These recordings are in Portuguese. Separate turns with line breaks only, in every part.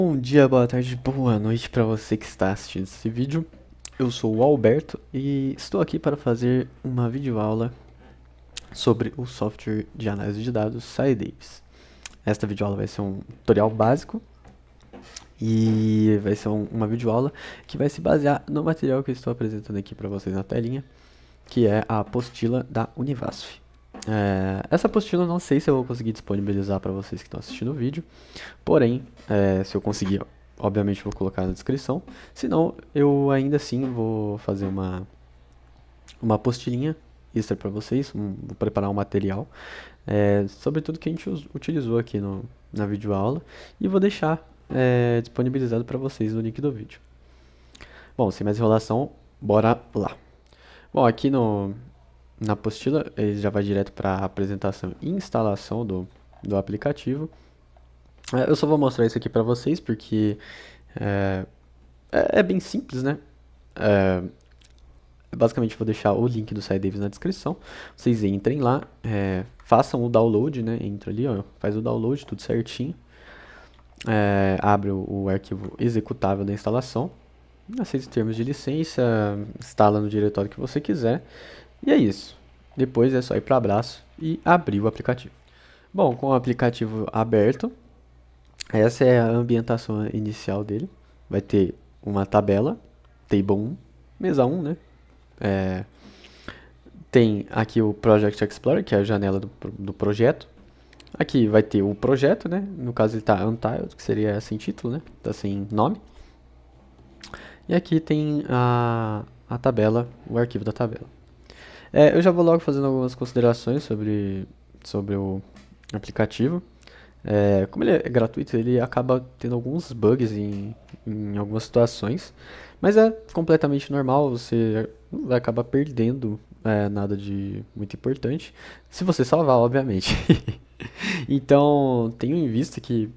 Bom dia, boa tarde, boa noite para você que está assistindo esse vídeo. Eu sou o Alberto e estou aqui para fazer uma videoaula sobre o software de análise de dados Scidavis. Esta videoaula vai ser um tutorial básico e vai ser uma videoaula que vai se basear no material que eu estou apresentando aqui para vocês na telinha, que é a apostila da Univasf. Essa apostila eu não sei se eu vou conseguir disponibilizar para vocês que estão assistindo o vídeo, porém, se eu conseguir, obviamente vou colocar na descrição. Se não, eu ainda assim vou fazer uma apostilinha extra para vocês, vou preparar um material sobre tudo que a gente utilizou aqui na videoaula e vou deixar disponibilizado para vocês no link do vídeo. Bom, sem mais enrolação, bora lá. Bom, aqui na apostila ele já vai direto para a apresentação e instalação do aplicativo. Eu só vou mostrar isso aqui para vocês porque é, é bem simples, né? É, Basicamente vou deixar o link do SciDavis na descrição. Vocês entrem lá, façam o download, né? Entra ali, ó, faz o download, tudo certinho. Abre o arquivo executável da instalação. Aceita os termos de licença, instala no diretório que você quiser. E é isso. Depois é só ir para abraço e abrir o aplicativo. Bom, com o aplicativo aberto, essa é a ambientação inicial dele. Vai ter uma tabela, table 1, mesa 1, né? Tem aqui o Project Explorer, que é a janela do projeto. Aqui vai ter o projeto, né? No caso ele está untiled, que seria sem título, né? Está sem nome. E aqui tem a tabela, o arquivo da tabela. Eu já vou logo fazendo algumas considerações sobre o aplicativo. Como ele é gratuito, ele acaba tendo alguns bugs em algumas situações, mas é completamente normal, você não vai acabar perdendo nada de muito importante, se você salvar, obviamente. Então, tenho em vista que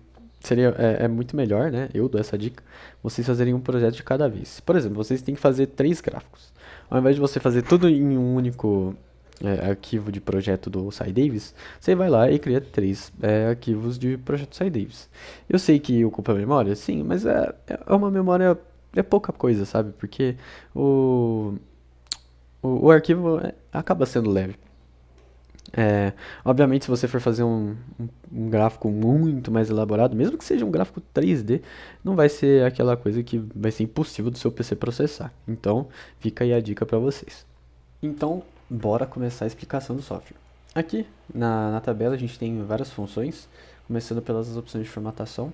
é muito melhor, né? Eu dou essa dica, vocês fazerem um projeto de cada vez. Por exemplo, vocês têm que fazer 3 gráficos. Ao invés de você fazer tudo em um único arquivo de projeto do Scidavis, você vai lá e cria 3 arquivos de projeto Scidavis. Eu sei que ocupa memória, sim, mas é uma memória, é pouca coisa, sabe? Porque o, o arquivo acaba sendo leve. É, Obviamente, se você for fazer um gráfico muito mais elaborado, mesmo que seja um gráfico 3D, não vai ser aquela coisa que vai ser impossível do seu PC processar. Então, fica aí a dica para vocês. Então, bora começar a explicação do software. Aqui na tabela a gente tem várias funções, começando pelas opções de formatação.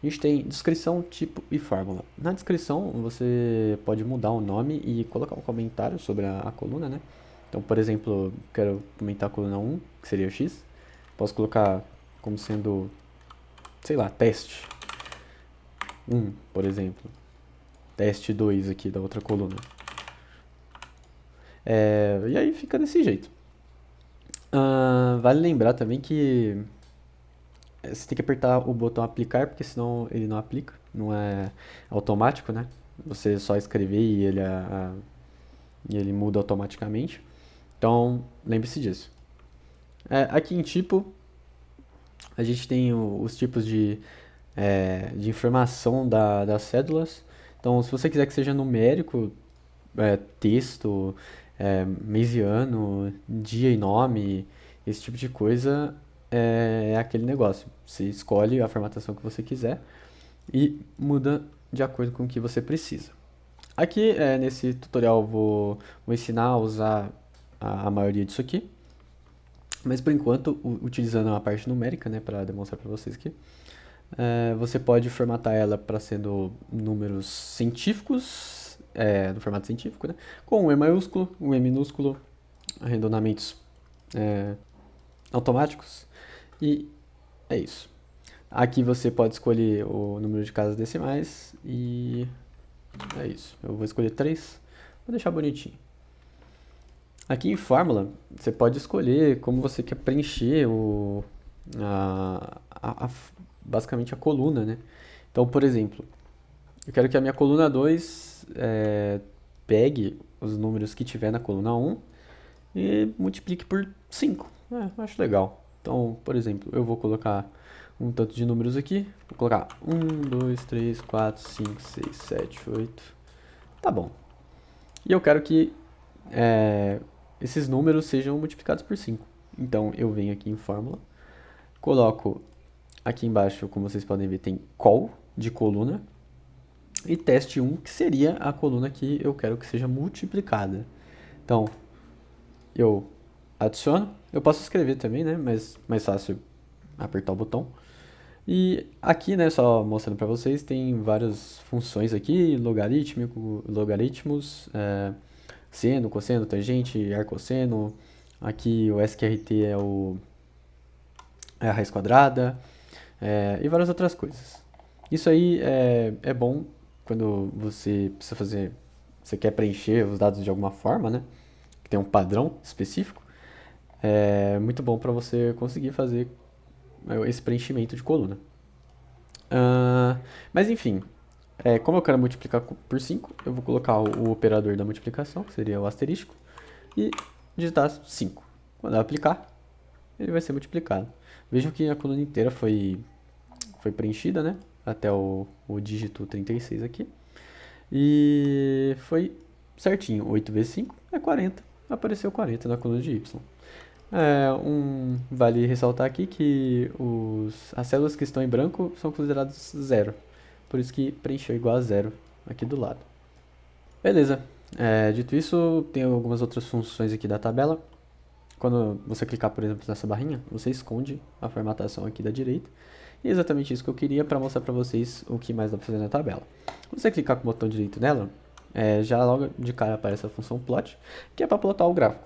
A gente tem descrição, tipo e fórmula. Na descrição você pode mudar o nome e colocar um comentário sobre a coluna, né? Então, por exemplo, quero comentar a coluna 1, que seria X. Posso colocar como sendo, sei lá, teste 1, por exemplo. Teste 2 aqui da outra coluna. E aí fica desse jeito. Vale lembrar também que você tem que apertar o botão aplicar, porque senão ele não aplica, não é automático, né? Você só escrever e ele muda automaticamente. Então, lembre-se disso. Aqui em tipo, a gente tem os tipos de informação das cédulas. Então, se você quiser que seja numérico, texto, mês e ano, dia e nome, esse tipo de coisa, é aquele negócio. Você escolhe a formatação que você quiser e muda de acordo com o que você precisa. Aqui, nesse tutorial, vou ensinar a usar a maioria disso aqui, mas por enquanto, utilizando a parte numérica, né, para demonstrar para vocês aqui, você pode formatar ela para sendo números científicos, no formato científico, né, com um E maiúsculo, um E minúsculo, arredondamentos automáticos, e é isso. Aqui você pode escolher o número de casas decimais e é isso. Eu vou escolher 3, vou deixar bonitinho. Aqui em fórmula, você pode escolher como você quer preencher basicamente a coluna, né? Então, por exemplo, eu quero que a minha coluna 2 pegue os números que tiver na coluna 1 e multiplique por 5. Eu acho legal. Então, por exemplo, eu vou colocar um tanto de números aqui. Vou colocar 1, 2, 3, 4, 5, 6, 7, 8. Tá bom. E eu quero que esses números sejam multiplicados por 5. Então eu venho aqui em fórmula, coloco aqui embaixo, como vocês podem ver, tem col de coluna e teste 1, que seria a coluna que eu quero que seja multiplicada. Então eu adiciono, eu posso escrever também, né? Mas mais fácil apertar o botão. E aqui, né, só mostrando para vocês, tem várias funções aqui, logaritmos, seno, cosseno, tangente, arcosseno. Aqui o sqrt é a raiz quadrada, e várias outras coisas. Isso aí é bom quando você precisa fazer, você quer preencher os dados de alguma forma, né? Que tem um padrão específico. É muito bom para você conseguir fazer esse preenchimento de coluna. Mas enfim, como eu quero multiplicar por 5, eu vou colocar o operador da multiplicação, que seria o asterisco, e digitar 5. Quando eu aplicar, ele vai ser multiplicado. Vejam que a coluna inteira foi preenchida, né? Até o dígito 36 aqui. E foi certinho. 8 vezes 5 é 40. Apareceu 40 na coluna de Y. Vale ressaltar aqui que as células que estão em branco são consideradas zero. Por isso que preencheu igual a zero aqui do lado. Beleza. Dito isso, tem algumas outras funções aqui da tabela. Quando você clicar, por exemplo, nessa barrinha, você esconde a formatação aqui da direita. E é exatamente isso que eu queria para mostrar para vocês o que mais dá para fazer na tabela. Quando você clicar com o botão direito nela, já logo de cara aparece a função plot, que é para plotar o gráfico.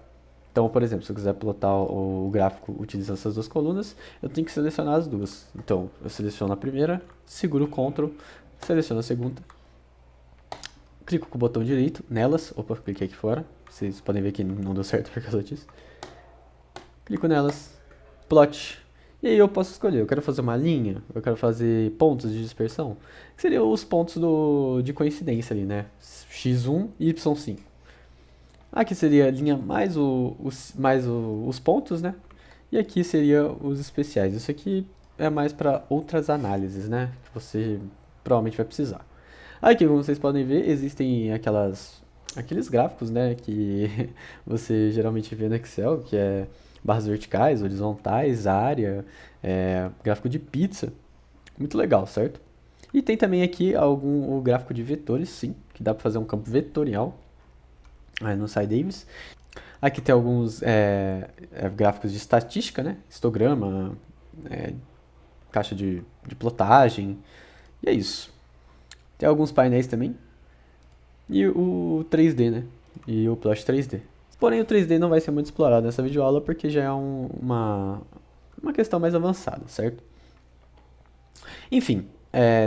Então, por exemplo, se eu quiser plotar o gráfico utilizando essas duas colunas, eu tenho que selecionar as duas. Então, eu seleciono a primeira, seguro o Ctrl, seleciono a segunda, clico com o botão direito nelas. Opa, cliquei aqui fora. Vocês podem ver que não deu certo por causa disso. Clico nelas, plot. E aí eu posso escolher, eu quero fazer uma linha, eu quero fazer pontos de dispersão, que seriam os pontos de coincidência ali, né? x1 e y5. Aqui seria a linha mais os pontos, né? E aqui seria os especiais. Isso aqui é mais para outras análises, né? Que você provavelmente vai precisar. Aqui, como vocês podem ver, existem aqueles gráficos, né? Que você geralmente vê no Excel, que é barras verticais, horizontais, área, gráfico de pizza. Muito legal, certo? E tem também aqui o gráfico de vetores, sim, que dá para fazer um campo vetorial no SciDavis. Aqui tem alguns gráficos de estatística, né? Histograma, caixa de plotagem, e é isso. Tem alguns painéis também. E o 3D, né? E o Plot 3D. Porém, o 3D não vai ser muito explorado nessa videoaula porque já é uma questão mais avançada, certo? Enfim,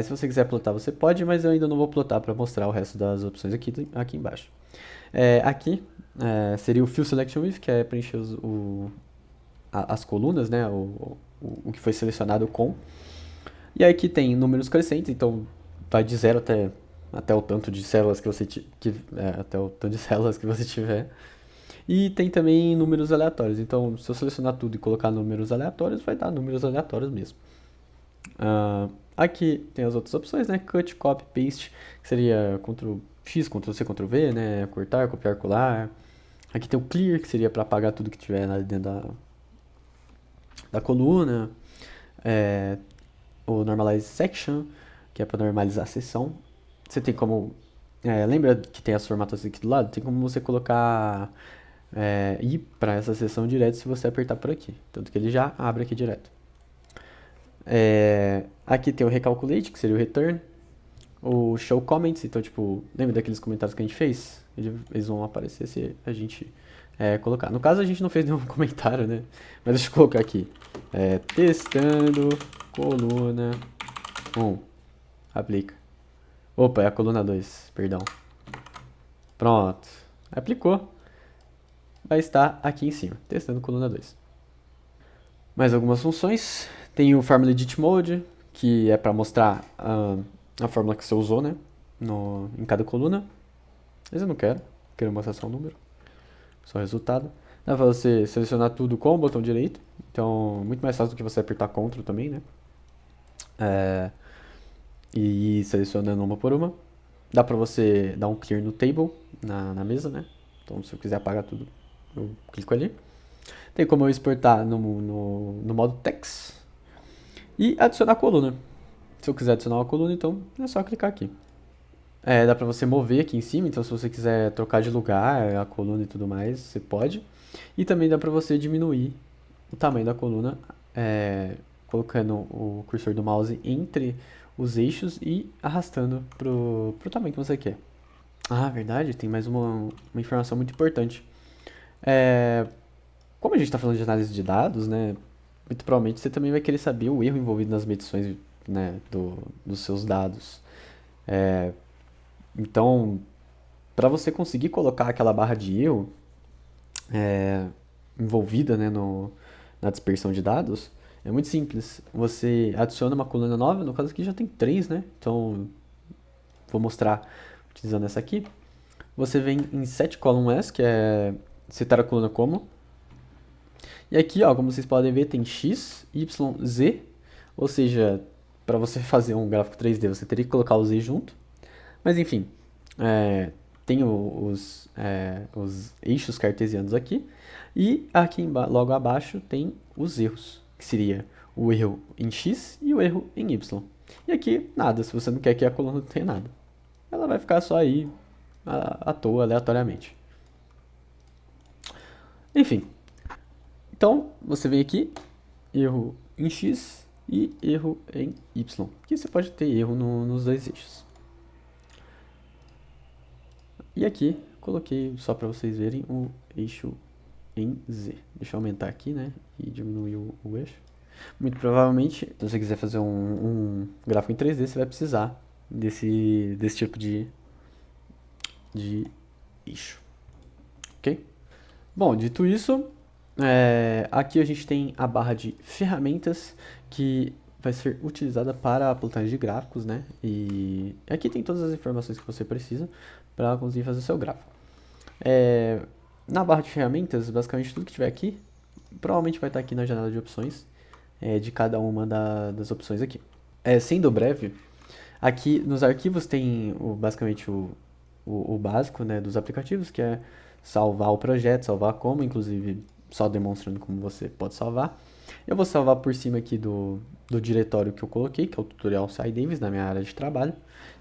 se você quiser plotar, você pode, mas eu ainda não vou plotar para mostrar o resto das opções aqui embaixo. Aqui seria o Fill Selection With, que é preencher as colunas, né? O que foi selecionado com. E aqui tem números crescentes, então vai de 0 até o tanto de células que você até o tanto de células que você tiver. E tem também números aleatórios. Então, se eu selecionar tudo e colocar números aleatórios, vai dar números aleatórios mesmo. Aqui tem as outras opções, né? Cut, Copy, Paste, que seria Ctrl X, Ctrl C, Ctrl V, né? Cortar, copiar, colar. Aqui tem o Clear, que seria para apagar tudo que tiver dentro da coluna. O Normalize Section, que é para normalizar a seção. Você tem como... lembra que tem as formatações aqui do lado? Tem como você colocar... ir para essa seção direto se você apertar por aqui. Tanto que ele já abre aqui direto. Aqui tem o Recalculate, que seria o Return. O Show Comments, então tipo, lembra daqueles comentários que a gente fez? Eles vão aparecer se a gente colocar. No caso a gente não fez nenhum comentário, né? Mas deixa eu colocar aqui. Testando coluna 1. Aplica. Opa, é a coluna 2, perdão. Pronto. Aplicou. Vai estar aqui em cima, testando coluna 2. Mais algumas funções. Tem o Formula Edit Mode, que é para mostrar a fórmula que você usou, né? Em cada coluna. Mas eu não quero mostrar só o número, só o resultado. Dá para você selecionar tudo com o botão direito, então muito mais fácil do que você apertar Ctrl também, né? e ir selecionando uma por uma. Dá pra você dar um clear no table, na mesa, né? Então, se eu quiser apagar tudo, eu clico ali. Tem como eu exportar no modo text e adicionar a coluna. Se eu quiser adicionar uma coluna, então é só clicar aqui. Dá pra você mover aqui em cima, então se você quiser trocar de lugar, a coluna e tudo mais, você pode. E também dá pra você diminuir o tamanho da coluna, colocando o cursor do mouse entre os eixos e arrastando pro tamanho que você quer. Ah, verdade, tem mais uma informação muito importante. É, Como a gente está falando de análise de dados, né, muito provavelmente você também vai querer saber o erro envolvido nas medições, né, dos seus dados. Então, para você conseguir colocar aquela barra de erro envolvida, né, na dispersão de dados, é muito simples. Você adiciona uma coluna nova, no caso aqui já tem três, né? Então, vou mostrar utilizando essa aqui. Você vem em set column S, que é setar a coluna como. E aqui, ó, como vocês podem ver, tem x, y, z, ou seja, para você fazer um gráfico 3D, você teria que colocar o z junto. Mas enfim, tem os eixos cartesianos aqui, e aqui logo abaixo tem os erros, que seria o erro em x e o erro em y. E aqui, nada, se você não quer que a coluna tenha nada. Ela vai ficar só aí, à toa, aleatoriamente. Enfim, então você vem aqui, erro em x e erro em y. Aqui você pode ter erro nos dois eixos. E aqui coloquei só para vocês verem o eixo em Z. Deixa eu aumentar aqui, né? E diminuir o eixo. Muito provavelmente, se você quiser fazer um gráfico em 3D, você vai precisar desse tipo de eixo. Ok? Bom, dito isso, aqui a gente tem a barra de ferramentas que vai ser utilizada para a plotagem de gráficos, né? E aqui tem todas as informações que você precisa para conseguir fazer o seu gráfico. Na barra de ferramentas, basicamente tudo que tiver aqui, provavelmente vai estar aqui na janela de opções de cada uma das opções aqui. Sendo breve, aqui nos arquivos tem basicamente o básico, né, dos aplicativos, que é salvar o projeto, salvar como, inclusive só demonstrando como você pode salvar. Eu vou salvar por cima aqui do diretório que eu coloquei, que é o tutorial SciDavis, na minha área de trabalho.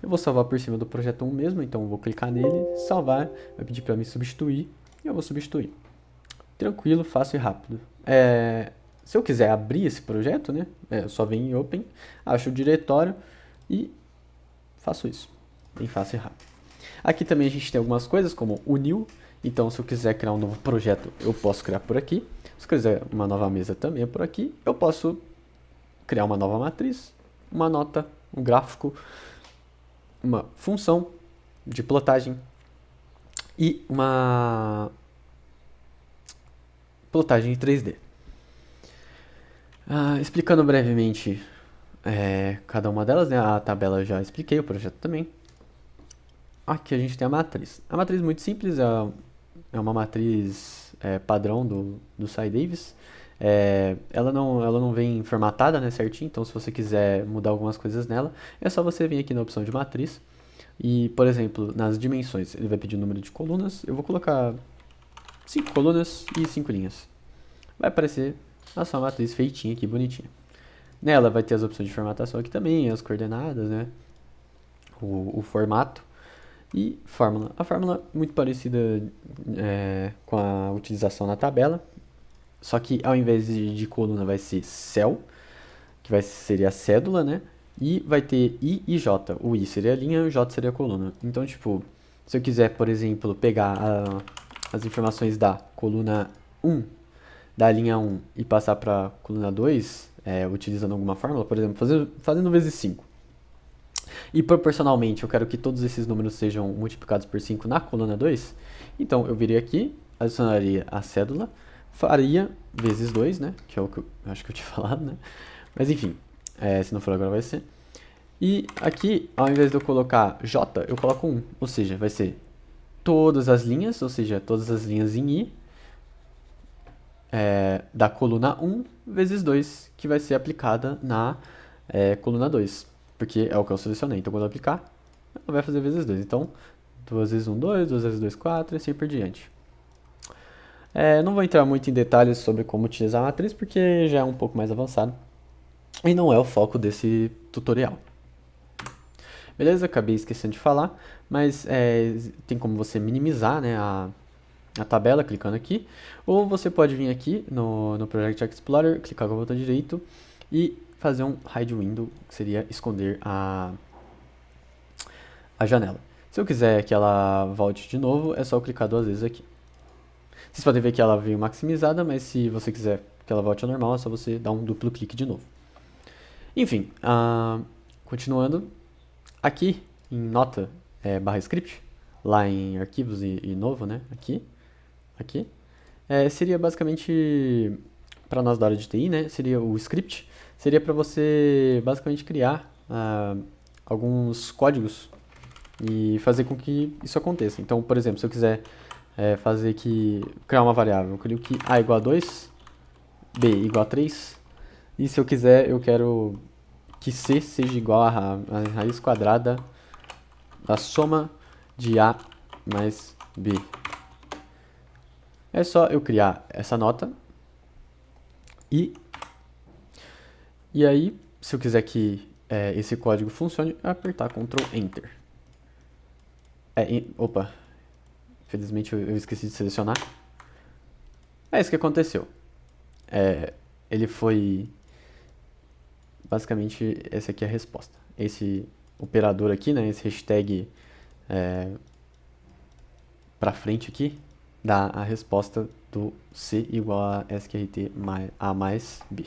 Eu vou salvar por cima do projeto 1 mesmo, então eu vou clicar nele, salvar, vai pedir para me substituir, e eu vou substituir. Tranquilo, fácil e rápido. Se eu quiser abrir esse projeto, né, eu só venho em Open, acho o diretório e faço isso. Bem fácil e rápido. Aqui também a gente tem algumas coisas, como o New. Então, se eu quiser criar um novo projeto, eu posso criar por aqui. Se eu quiser uma nova mesa, também é por aqui. Eu posso criar uma nova matriz, uma nota, um gráfico, uma função de plotagem e uma plotagem em 3D. Explicando brevemente cada uma delas, né? A tabela eu já expliquei, o projeto também. Aqui a gente tem a matriz. A matriz muito simples, é uma matriz padrão do SciDavis. Ela não vem formatada, né, certinho, então se você quiser mudar algumas coisas nela, é só você vir aqui na opção de matriz. E, por exemplo, nas dimensões, ele vai pedir o número de colunas. Eu vou colocar 5 colunas e 5 linhas. Vai aparecer a sua matriz feitinha aqui, bonitinha. Nela vai ter as opções de formatação aqui também, as coordenadas, né, o formato. E fórmula. A fórmula é muito parecida com a utilização na tabela, só que ao invés de coluna vai ser cell, que seria a cédula, né? E vai ter I e J. O I seria a linha e o J seria a coluna. Então, tipo, se eu quiser, por exemplo, pegar as informações da coluna 1, da linha 1 e passar para a coluna 2, utilizando alguma fórmula, por exemplo, fazendo vezes 5. E proporcionalmente eu quero que todos esses números sejam multiplicados por 5 na coluna 2. Então eu viria aqui, adicionaria a cédula, faria vezes 2, né? Que é o que eu acho que eu tinha falado, né? Mas enfim, se não for agora vai ser. E aqui, ao invés de eu colocar J, eu coloco 1. Ou seja, vai ser todas as linhas, ou seja, todas as linhas em I, da coluna 1 vezes 2, que vai ser aplicada na coluna 2, porque é o que eu selecionei. Então, quando eu aplicar, ela vai fazer vezes 2. Então, 2 vezes 1, 2, 2 vezes 2, 4, e assim por diante. Não vou entrar muito em detalhes sobre como utilizar a matriz, porque já é um pouco mais avançado. E não é o foco desse tutorial. Beleza? Acabei esquecendo de falar, mas tem como você minimizar, né, a tabela clicando aqui, ou você pode vir aqui no Project Explorer, clicar com o botão direito e fazer um hide window, que seria esconder a janela. Se eu quiser que ela volte de novo, é só eu clicar 2 vezes aqui. Vocês podem ver que ela veio maximizada, mas se você quiser que ela volte ao normal, é só você dar um duplo clique de novo. Enfim, continuando, aqui em nota barra script, lá em arquivos e novo, né, aqui, seria basicamente, para nós da área de TI, né, seria o script, seria para você basicamente criar alguns códigos e fazer com que isso aconteça. Então, por exemplo, se eu quiser criar uma variável, eu crio que A igual a 2, B igual a 3, e se eu quiser, eu quero que C seja igual a raiz quadrada da soma de A mais B. É só eu criar essa nota e aí, se eu quiser que esse código funcione, é apertar Ctrl Enter. Opa, infelizmente eu esqueci de selecionar. É isso que aconteceu. Ele foi... Basicamente, essa aqui é a resposta. Esse operador aqui, né, esse hashtag pra frente aqui, dá a resposta do C igual a sqrt A mais B.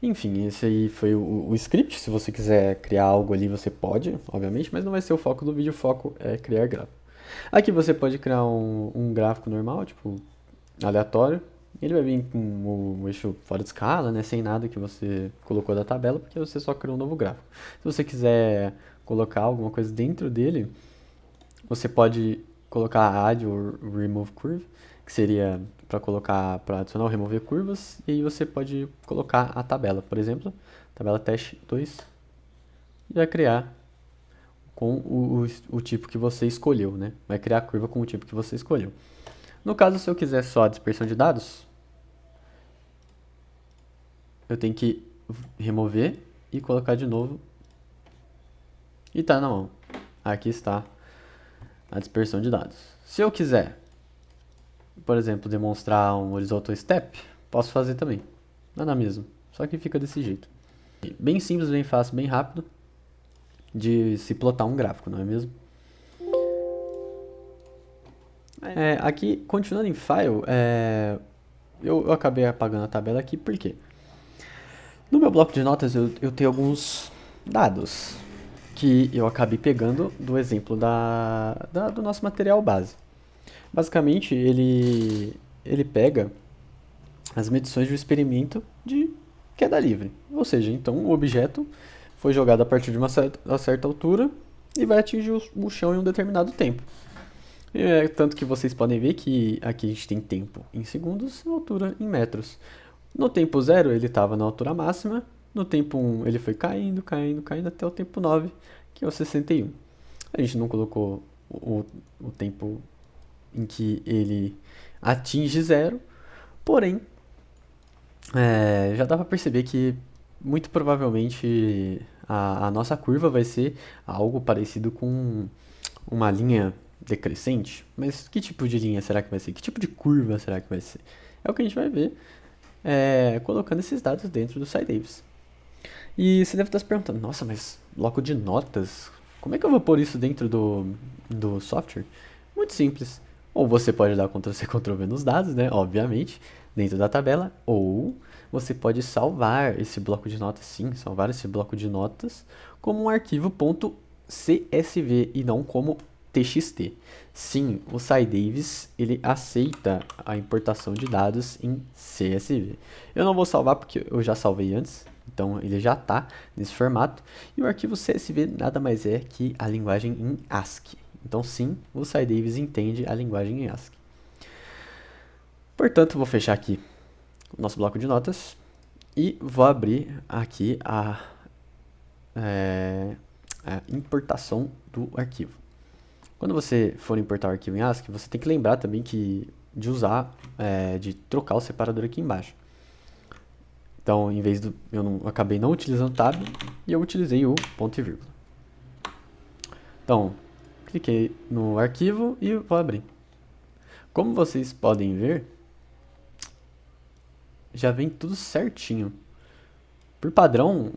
Enfim, esse aí foi o script. Se você quiser criar algo ali, você pode, obviamente, mas não vai ser o foco do vídeo. O foco é criar gráfico. Aqui você pode criar um gráfico normal, tipo, aleatório. Ele vai vir com o eixo fora de escala, né, sem nada que você colocou da tabela, porque você só criou um novo gráfico. Se você quiser colocar alguma coisa dentro dele, você pode colocar add ou remove curve, que seria para adicionar ou remover curvas, e aí você pode colocar a tabela, por exemplo, tabela teste 2, e vai criar com o tipo que você escolheu, né? Vai criar a curva com o tipo que você escolheu. No caso, se eu quiser só a dispersão de dados, eu tenho que remover e colocar de novo. E tá na mão. Aqui está a dispersão de dados. Se eu quiser, por exemplo, demonstrar um horizontal step, posso fazer também. Nada mesmo. Só que fica desse jeito. Bem simples, bem fácil, bem rápido de se plotar um gráfico, não é mesmo? Aqui, continuando em file, eu acabei apagando a tabela aqui, por quê? No meu bloco de notas eu tenho alguns dados que eu acabei pegando do exemplo do nosso material base. Basicamente, ele pega as medições de um experimento de queda livre. Ou seja, então o objeto foi jogado a partir de uma certa altura e vai atingir o chão em um determinado tempo. Tanto que vocês podem ver que aqui a gente tem tempo em segundos e altura em metros. No tempo 0 ele estava na altura máxima, no tempo 1 ele foi caindo, caindo, caindo até o tempo 9, que é o 61. A gente não colocou o tempo em que ele atinge 0, porém já dá para perceber que muito provavelmente a nossa curva vai ser algo parecido com uma linha decrescente. Mas que tipo de linha será que vai ser? Que tipo de curva será que vai ser? É o que a gente vai ver colocando esses dados dentro do SciDavis. E você deve estar se perguntando, nossa, mas bloco de notas, como é que eu vou pôr isso dentro do software? Muito simples. Ou você pode dar Ctrl+C, Ctrl+V nos dados, né, obviamente, dentro da tabela, ou você pode salvar esse bloco de notas, sim, salvar esse bloco de notas como um arquivo .csv e não como txt. Sim, o SciDavis, ele aceita a importação de dados em CSV. Eu não vou salvar porque eu já salvei antes, então ele já está nesse formato. E o arquivo CSV nada mais é que a linguagem em ASCII. Então sim, o SciDavis entende a linguagem em ASCII. Portanto, vou fechar aqui o nosso bloco de notas E vou abrir aqui a importação do arquivo. Quando você for importar o arquivo em ASCII, você tem que lembrar também de usar, de trocar o separador aqui embaixo. Então, em vez do, acabei não utilizando tab e eu utilizei o ponto e vírgula. Então, cliquei no arquivo e vou abrir. Como vocês podem ver, já vem tudo certinho. Por padrão,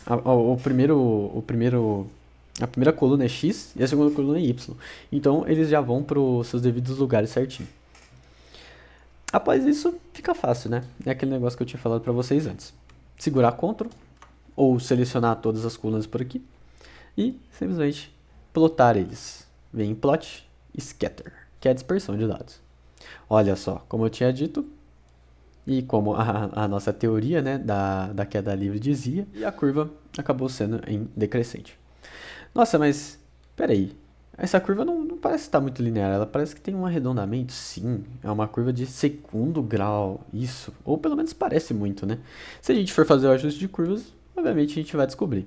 a primeira coluna é X e a segunda coluna é Y. Então, eles já vão para os seus devidos lugares certinho. Após isso, fica fácil, né? É aquele negócio que eu tinha falado para vocês antes. Segurar Ctrl ou selecionar todas as colunas por aqui e simplesmente plotar eles. Vem em Plot e Scatter, que é a dispersão de dados. Olha só, como eu tinha dito, e como a nossa teoria, né, da queda livre dizia, e a curva acabou sendo em decrescente. Nossa, mas peraí, essa curva não parece estar muito linear, ela parece que tem um arredondamento, sim, é uma curva de segundo grau, isso, ou pelo menos parece muito, né? Se a gente for fazer o ajuste de curvas, obviamente a gente vai descobrir.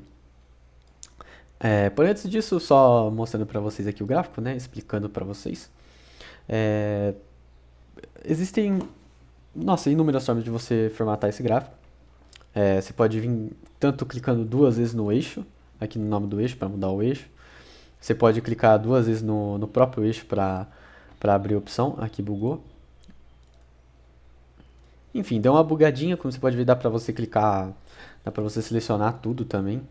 Porém, antes disso, só mostrando para vocês aqui o gráfico, né, explicando para vocês, existem, nossa, inúmeras formas de você formatar esse gráfico. Você pode vir tanto clicando 2 vezes no eixo, aqui no nome do eixo, para mudar o eixo. Você pode clicar 2 vezes no próprio eixo para abrir a opção. Aqui bugou. Enfim, deu uma bugadinha, como você pode ver, dá para você clicar, dá para você selecionar tudo também.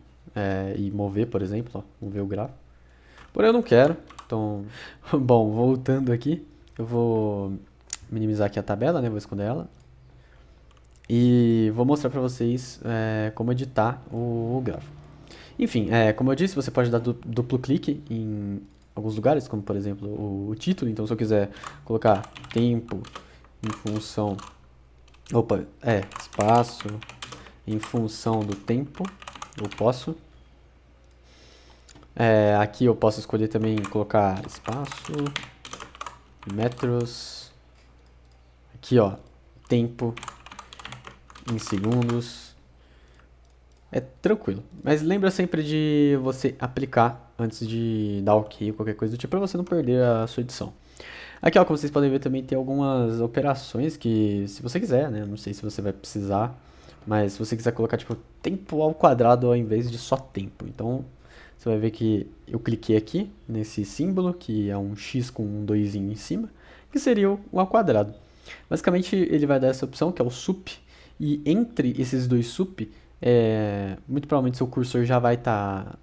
E mover, por exemplo, ó, mover o gráfico. Porém eu não quero, então, bom, voltando aqui, eu vou minimizar aqui a tabela, né, vou esconder ela. E vou mostrar para vocês como editar o gráfico. Enfim, como eu disse, você pode dar duplo clique em alguns lugares, como por exemplo o título. Então, se eu quiser colocar tempo em função, espaço em função do tempo, eu posso. Aqui eu posso escolher também colocar espaço, metros, aqui ó, tempo em segundos. É tranquilo, mas lembra sempre de você aplicar antes de dar OK ou qualquer coisa do tipo, para você não perder a sua edição. Aqui, ó, como vocês podem ver, também tem algumas operações que, se você quiser, né, não sei se você vai precisar, mas se você quiser colocar, tipo, tempo ao quadrado ao invés de só tempo. Então, você vai ver que eu cliquei aqui nesse símbolo, que é um X com um 2 em cima, que seria o ao quadrado. Basicamente, ele vai dar essa opção, que é o sup, e entre esses dois sup, muito provavelmente seu cursor já vai estar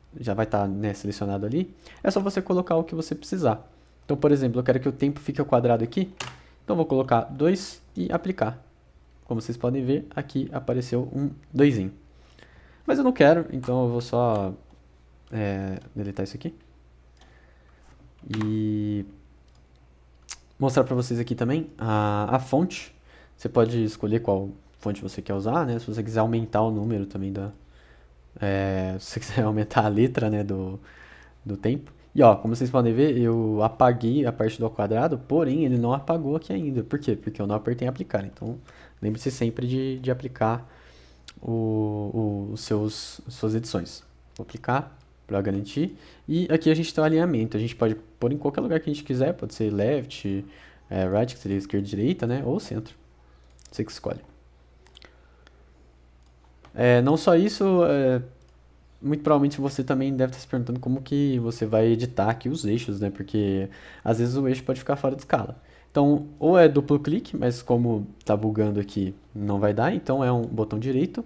né, selecionado ali. É só você colocar o que você precisar. Então, por exemplo, eu quero que o tempo fique ao quadrado aqui. Então, vou colocar 2 e aplicar. Como vocês podem ver, aqui apareceu um 2. Mas eu não quero, então eu vou só deletar isso aqui. E mostrar para vocês aqui também a fonte. Você pode escolher qual fonte você quer usar, né? Se você quiser aumentar o número também se você quiser aumentar a letra, né, do tempo. E ó, como vocês podem ver, eu apaguei a parte do ao quadrado, porém ele não apagou aqui ainda. Por quê? Porque eu não apertei em aplicar. Então, lembre-se sempre de aplicar suas edições. Vou aplicar para garantir. E aqui a gente tem o alinhamento. A gente pode pôr em qualquer lugar que a gente quiser. Pode ser left, right, que seria esquerda e direita, né? Ou centro. Você que escolhe. Não só isso, muito provavelmente você também deve estar se perguntando como que você vai editar aqui os eixos, né? Porque às vezes o eixo pode ficar fora de escala. Então, ou é duplo clique, mas como tá bugando aqui, não vai dar. Então é um botão direito.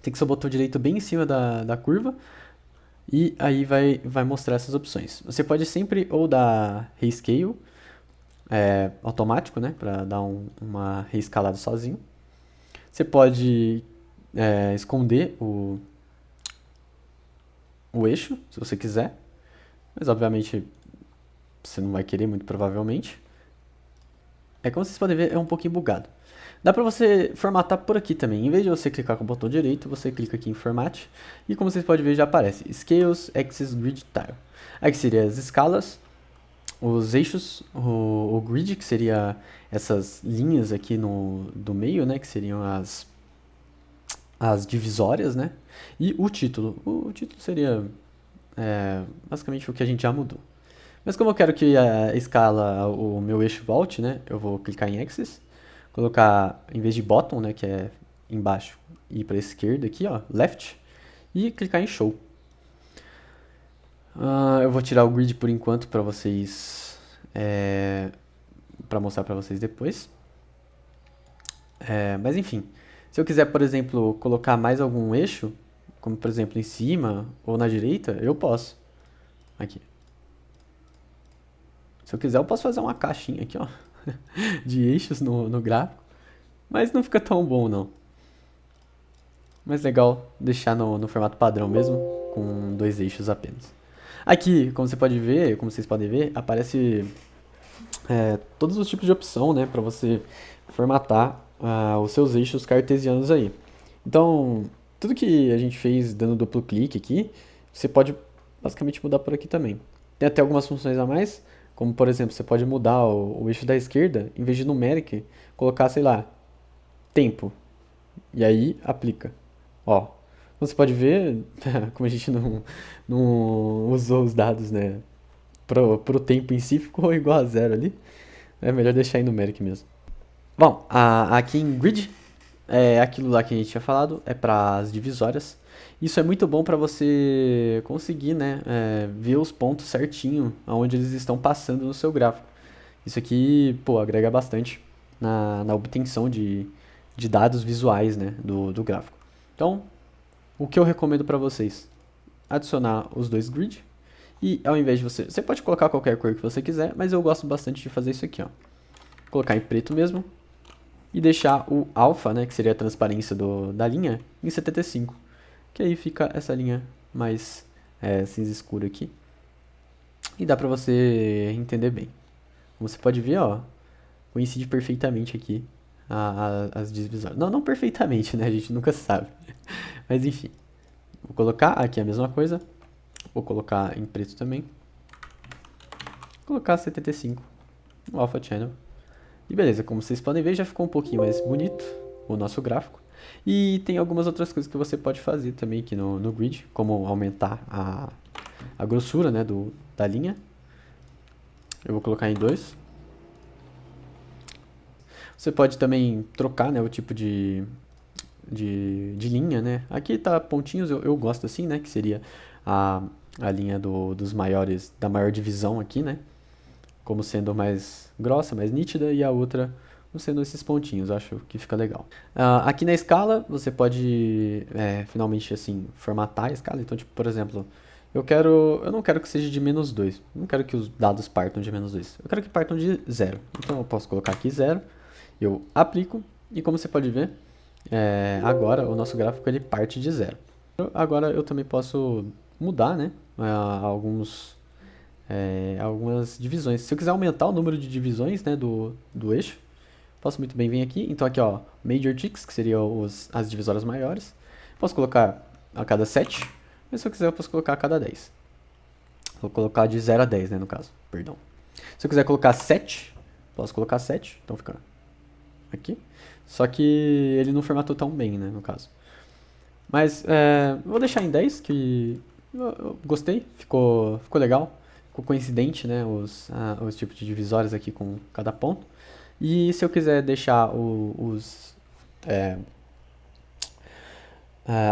Tem que ser o botão direito bem em cima da curva. E aí vai mostrar essas opções. Você pode sempre ou dar rescale automático, né? Para dar uma reescalada sozinho. Você pode esconder o eixo, se você quiser. Mas, obviamente, você não vai querer, muito provavelmente. Como vocês podem ver, é um pouquinho bugado. Dá pra você formatar por aqui também. Em vez de você clicar com o botão direito, você clica aqui em Format. E como vocês podem ver, já aparece Scales, Axis, Grid, Tile. Aqui seria as escalas, os eixos, o grid, que seria essas linhas aqui do meio, né? Que seriam as divisórias, né? E o título. O título seria basicamente o que a gente já mudou. Mas como eu quero que a escala, o meu eixo volte, né? Eu vou clicar em Axis, colocar, em vez de bottom, né, que é embaixo, ir para a esquerda aqui, ó, left, e clicar em show. Eu vou tirar o grid por enquanto para vocês, para mostrar para vocês depois. Mas enfim, se eu quiser, por exemplo, colocar mais algum eixo, como por exemplo em cima ou na direita, eu posso. Aqui. Se eu quiser, eu posso fazer uma caixinha aqui, ó, de eixos no gráfico, mas não fica tão bom não. Mais legal deixar no formato padrão mesmo, com 2 eixos apenas. Aqui, como você pode ver, como vocês podem ver, aparece todos os tipos de opção, né, para você formatar os seus eixos cartesianos aí. Então, tudo que a gente fez dando duplo clique aqui, você pode basicamente mudar por aqui também. Tem até algumas funções a mais, como por exemplo, você pode mudar o eixo da esquerda, em vez de numeric, colocar, sei lá, tempo. E aí aplica. Ó, você pode ver como a gente não usou os dados, né? Pro tempo em si ficou igual a zero ali. É melhor deixar em numeric mesmo. Bom, aqui em grid, aquilo lá que a gente tinha falado, é para as divisórias. Isso é muito bom para você conseguir, né, ver os pontos certinho aonde eles estão passando no seu gráfico. Isso aqui, pô, agrega bastante na obtenção de dados visuais, né, do gráfico. Então, o que eu recomendo para vocês? Adicionar os 2 grid e ao invés de você pode colocar qualquer cor que você quiser, mas eu gosto bastante de fazer isso aqui, ó. Colocar em preto mesmo e deixar o alpha, né, que seria a transparência da linha, em 75, que aí fica essa linha mais cinza escura aqui. E dá pra você entender bem. Como você pode ver, ó, coincide perfeitamente aqui as divisórias. Não perfeitamente, né? A gente nunca sabe. Mas enfim. Vou colocar aqui a mesma coisa. Vou colocar em preto também. Vou colocar 75. O Alpha Channel. E beleza, como vocês podem ver, já ficou um pouquinho mais bonito o nosso gráfico. E tem algumas outras coisas que você pode fazer também aqui no grid, como aumentar a grossura, né, da linha. Eu vou colocar em 2. Você pode também trocar, né, o tipo de linha, né? Aqui tá pontinhos, eu gosto assim, né? Que seria a linha dos maiores, da maior divisão aqui, né? Como sendo mais grossa, mais nítida, e a outra sendo esses pontinhos, acho que fica legal. Aqui na escala, você pode finalmente assim formatar a escala. Então, tipo, por exemplo, eu não quero que seja de -2. Não quero que os dados partam de -2. Eu quero que partam de 0. Então eu posso colocar aqui 0. Eu aplico e como você pode ver, agora o nosso gráfico ele parte de 0. Agora eu também posso mudar, né, algumas divisões. Se eu quiser aumentar o número de divisões, né, do eixo, posso muito bem vir aqui. Então aqui, ó, Major Ticks, que seriam as divisórias maiores. Posso colocar a cada 7, mas se eu quiser eu posso colocar a cada 10. Vou colocar de 0 a 10, né, no caso, perdão. Se eu quiser colocar 7, posso colocar 7, então fica aqui. Só que ele não formatou tão bem, né, no caso. Mas vou deixar em 10, que eu gostei, ficou legal. Ficou coincidente, né, os tipos de divisórias aqui com cada ponto. E se eu quiser deixar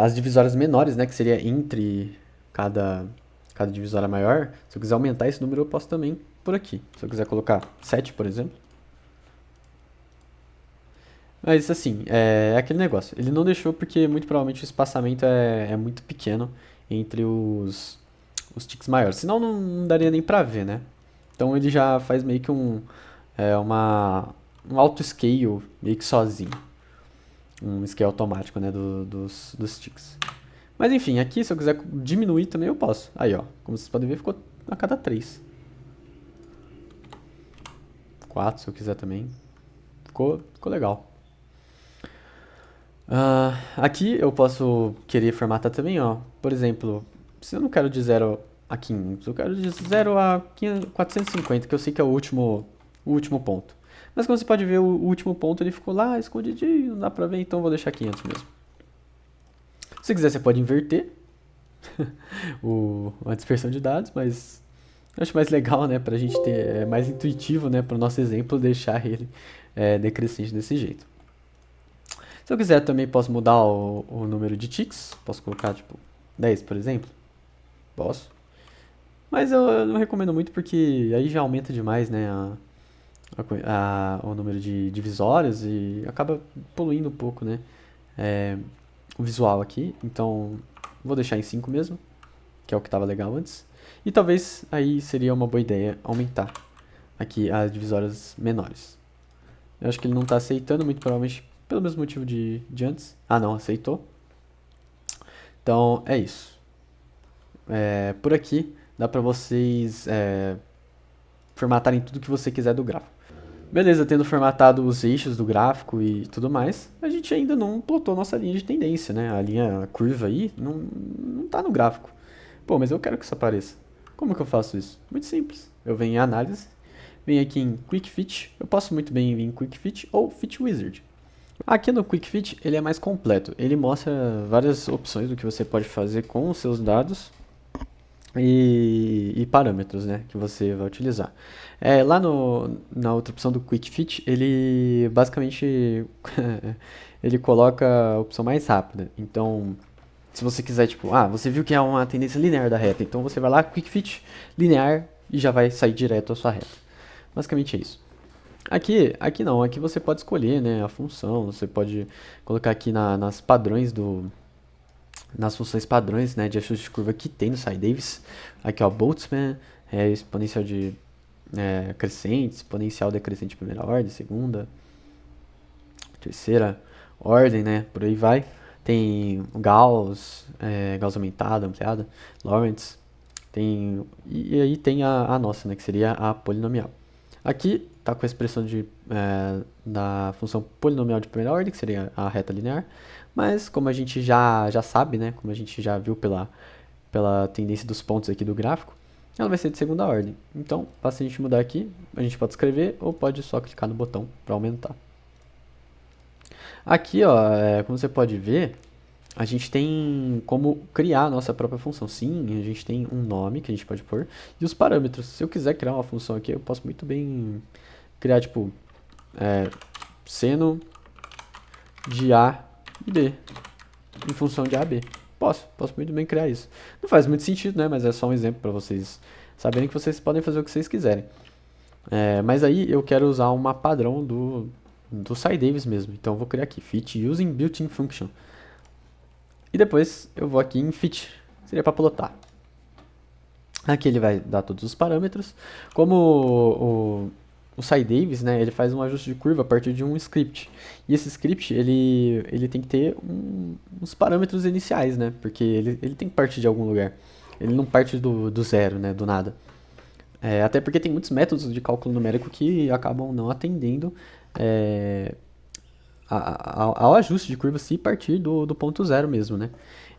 as divisórias menores, né, que seria entre cada divisória maior, se eu quiser aumentar esse número, eu posso também por aqui. Se eu quiser colocar 7, por exemplo. Mas assim, é aquele negócio. Ele não deixou porque muito provavelmente o espaçamento é muito pequeno entre os ticks maiores. Senão não daria nem pra ver, né? Então ele já faz meio que um auto-scale meio que sozinho. Um scale automático, né, dos ticks. Mas enfim, aqui se eu quiser diminuir também eu posso. Aí, ó, como vocês podem ver, ficou a cada 3. 4 se eu quiser também. Ficou legal. Aqui eu posso querer formatar também, ó. Por exemplo, se eu não quero de 0 a 500, eu quero de 0 a 450, que eu sei que é o último ponto. Mas como você pode ver, o último ponto ele ficou lá escondidinho, não dá pra ver, então eu vou deixar 500 mesmo. Se quiser, você pode inverter a dispersão de dados, mas eu acho mais legal, né, pra gente ter, mais intuitivo, né, para o nosso exemplo, deixar ele decrescente desse jeito. Se eu quiser também posso mudar o número de ticks, posso colocar tipo 10, por exemplo, posso. Mas eu não recomendo muito porque aí já aumenta demais, né, o número de divisórios e acaba poluindo um pouco, né, o visual aqui. Então vou deixar em 5 mesmo, que é o que estava legal antes. E talvez aí seria uma boa ideia aumentar aqui as divisórias menores. Eu acho que ele não está aceitando, muito provavelmente pelo mesmo motivo de antes. Ah, não, aceitou. Então é isso. Por aqui dá para vocês formatarem tudo que você quiser do gráfico. Beleza, tendo formatado os eixos do gráfico e tudo mais, a gente ainda não plotou nossa linha de tendência, né? A linha curva aí não tá no gráfico. Pô, mas eu quero que isso apareça. Como que eu faço isso? Muito simples. Eu venho em análise, venho aqui em Quick Fit. Eu posso muito bem vir em Quick Fit ou Fit Wizard. Aqui no Quick Fit ele é mais completo. Ele mostra várias opções do que você pode fazer com os seus dados e parâmetros, né, que você vai utilizar. Lá na outra opção do Quick Fit, ele basicamente ele coloca a opção mais rápida. Então, se você quiser, tipo, você viu que é uma tendência linear da reta, então você vai lá, Quick Fit, linear, e já vai sair direto a sua reta. Basicamente é isso. Aqui não, aqui você pode escolher, né, a função, você pode colocar aqui nas funções padrões, né, de ajuste de curva que tem no SciDavis. Aqui, ó, Boltzmann, exponencial de crescente, exponencial decrescente de primeira ordem, segunda, terceira ordem, né, por aí vai. Tem Gauss, Gauss aumentada, ampliada, Lorentz, e aí tem a nossa, né, que seria a polinomial. Aqui está com a expressão da função polinomial de primeira ordem, que seria a reta linear, mas como a gente já sabe, né, como a gente já viu pela tendência dos pontos aqui do gráfico, ela vai ser de segunda ordem. Então, basta a gente mudar aqui, a gente pode escrever ou pode só clicar no botão para aumentar. Aqui, ó, como você pode ver, a gente tem como criar a nossa própria função. Sim, a gente tem um nome que a gente pode pôr e os parâmetros. Se eu quiser criar uma função aqui, eu posso muito bem criar, tipo, seno de A e B em função de A e B. Posso muito bem criar isso. Não faz muito sentido, né? Mas é só um exemplo para vocês saberem que vocês podem fazer o que vocês quiserem. Mas aí eu quero usar uma padrão do SciDavis mesmo. Então eu vou criar aqui, fit using built-in function. E depois eu vou aqui em fit, seria para plotar. Aqui ele vai dar todos os parâmetros. Como o SciDavis, né, ele faz um ajuste de curva a partir de um script. E esse script, ele tem que ter uns parâmetros iniciais, né, porque ele tem que partir de algum lugar. Ele não parte do zero, né, do nada. Até porque tem muitos métodos de cálculo numérico que acabam não atendendo ao ajuste de curva se partir do ponto zero mesmo, né?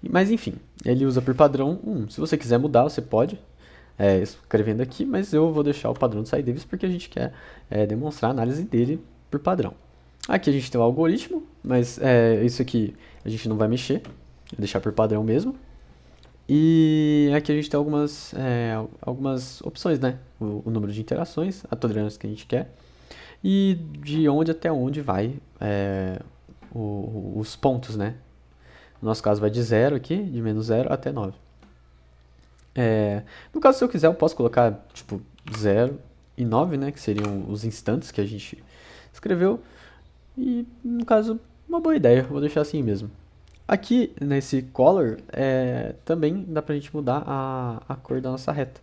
Mas enfim, ele usa por padrão 1. Se você quiser mudar, você pode, escrevendo aqui, mas eu vou deixar o padrão do SciDavis porque a gente quer demonstrar a análise dele por padrão. Aqui a gente tem o algoritmo, mas isso aqui a gente não vai mexer, vou deixar por padrão mesmo. E aqui a gente tem algumas opções, né? O número de interações, a tolerância que a gente quer e de onde até onde vai os pontos, né? No nosso caso vai de 0 aqui, de menos 0 até 9. No caso, se eu quiser, eu posso colocar tipo 0 e 9, né? Que seriam os instantes que a gente escreveu. E no caso, uma boa ideia, vou deixar assim mesmo. Aqui nesse color também dá pra gente mudar a cor da nossa reta.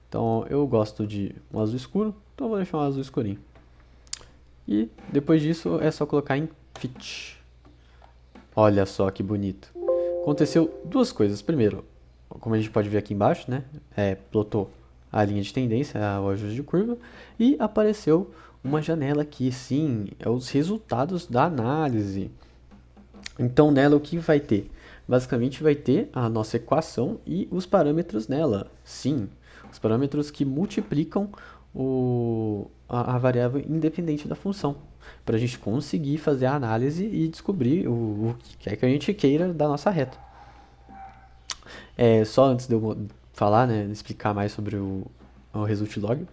Então eu gosto de um azul escuro, então eu vou deixar um azul escurinho. E depois disso é só colocar em fit. Olha só que bonito. Aconteceu duas coisas. Primeiro, como a gente pode ver aqui embaixo, né? Plotou a linha de tendência, o ajuste de curva, e apareceu uma janela aqui, sim, os resultados da análise. Então nela o que vai ter? Basicamente vai ter a nossa equação e os parâmetros nela. Sim, os parâmetros que multiplicam a variável independente da função, para a gente conseguir fazer a análise e descobrir o que é que a gente queira da nossa reta. Só antes de eu falar, né, explicar mais sobre o result log.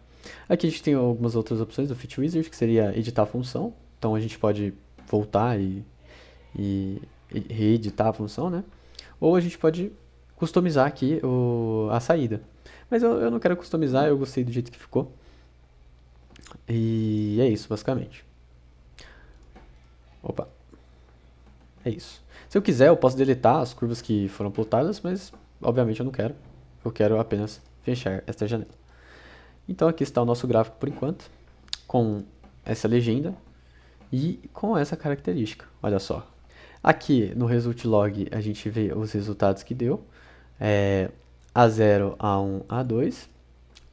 Aqui a gente tem algumas outras opções do Fit Wizard, que seria editar a função. Então a gente pode voltar e reeditar a função, né? Ou a gente pode customizar aqui a saída. Mas eu não quero customizar, eu gostei do jeito que ficou. E é isso, basicamente. Opa, é isso. Se eu quiser, eu posso deletar as curvas que foram plotadas, mas obviamente eu não quero. Eu quero apenas fechar esta janela. Então aqui está o nosso gráfico por enquanto, com essa legenda e com essa característica. Olha só. Aqui no result log a gente vê os resultados que deu. A0, A1, A2,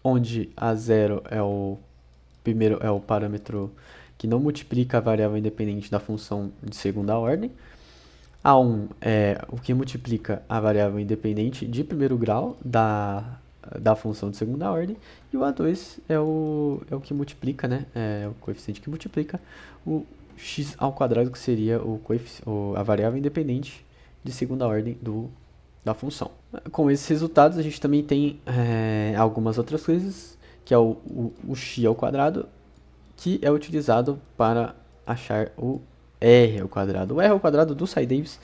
onde A0 é o primeiro é o parâmetro que não multiplica a variável independente da função de segunda ordem. A1 é o que multiplica a variável independente de primeiro grau da função de segunda ordem. E o A2 é o que multiplica, né? É o coeficiente que multiplica o x ao quadrado, que seria a variável independente de segunda ordem da função. Com esses resultados, a gente também tem algumas outras coisas, que é o x ao quadrado, que é utilizado para achar o r ao quadrado. O r ao quadrado do Sci-Davis,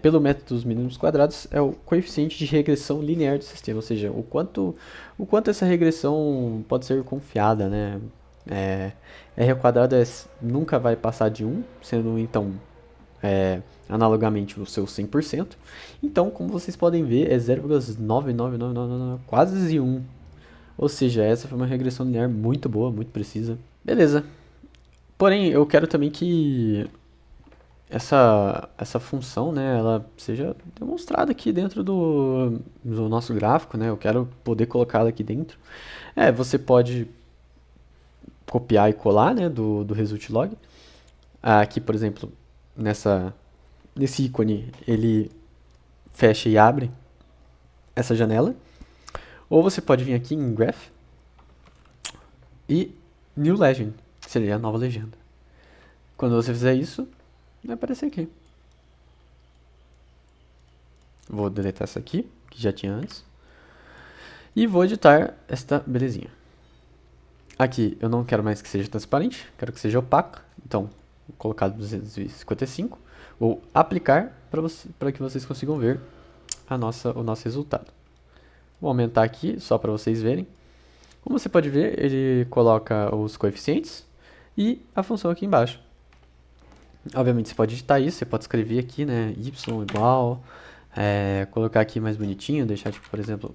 pelo método dos mínimos quadrados, é o coeficiente de regressão linear do sistema, ou seja, o quanto essa regressão pode ser confiada, né? R ao quadrado nunca vai passar de 1, sendo então analogamente o seu 100%. Então, como vocês podem ver, é 0,99999, quase 1. Ou seja, essa foi uma regressão linear muito boa, muito precisa. Beleza. Porém, eu quero também que essa função, né, ela seja demonstrada aqui dentro do nosso gráfico, né? Eu quero poder colocá-la aqui dentro. Você pode copiar e colar, né, do result log. Aqui, por exemplo, nesse ícone, ele fecha e abre essa janela. Ou você pode vir aqui em Graph e New Legend, que seria a nova legenda. Quando você fizer isso, vai aparecer aqui. Vou deletar essa aqui, que já tinha antes. E vou editar esta belezinha. Aqui eu não quero mais que seja transparente, quero que seja opaco. Então, vou colocar 255. Vou aplicar para que vocês consigam ver o nosso resultado. Vou aumentar aqui, só para vocês verem. Como você pode ver, ele coloca os coeficientes e a função aqui embaixo. Obviamente, você pode editar isso, você pode escrever aqui, né, y igual, colocar aqui mais bonitinho, deixar, tipo, por exemplo,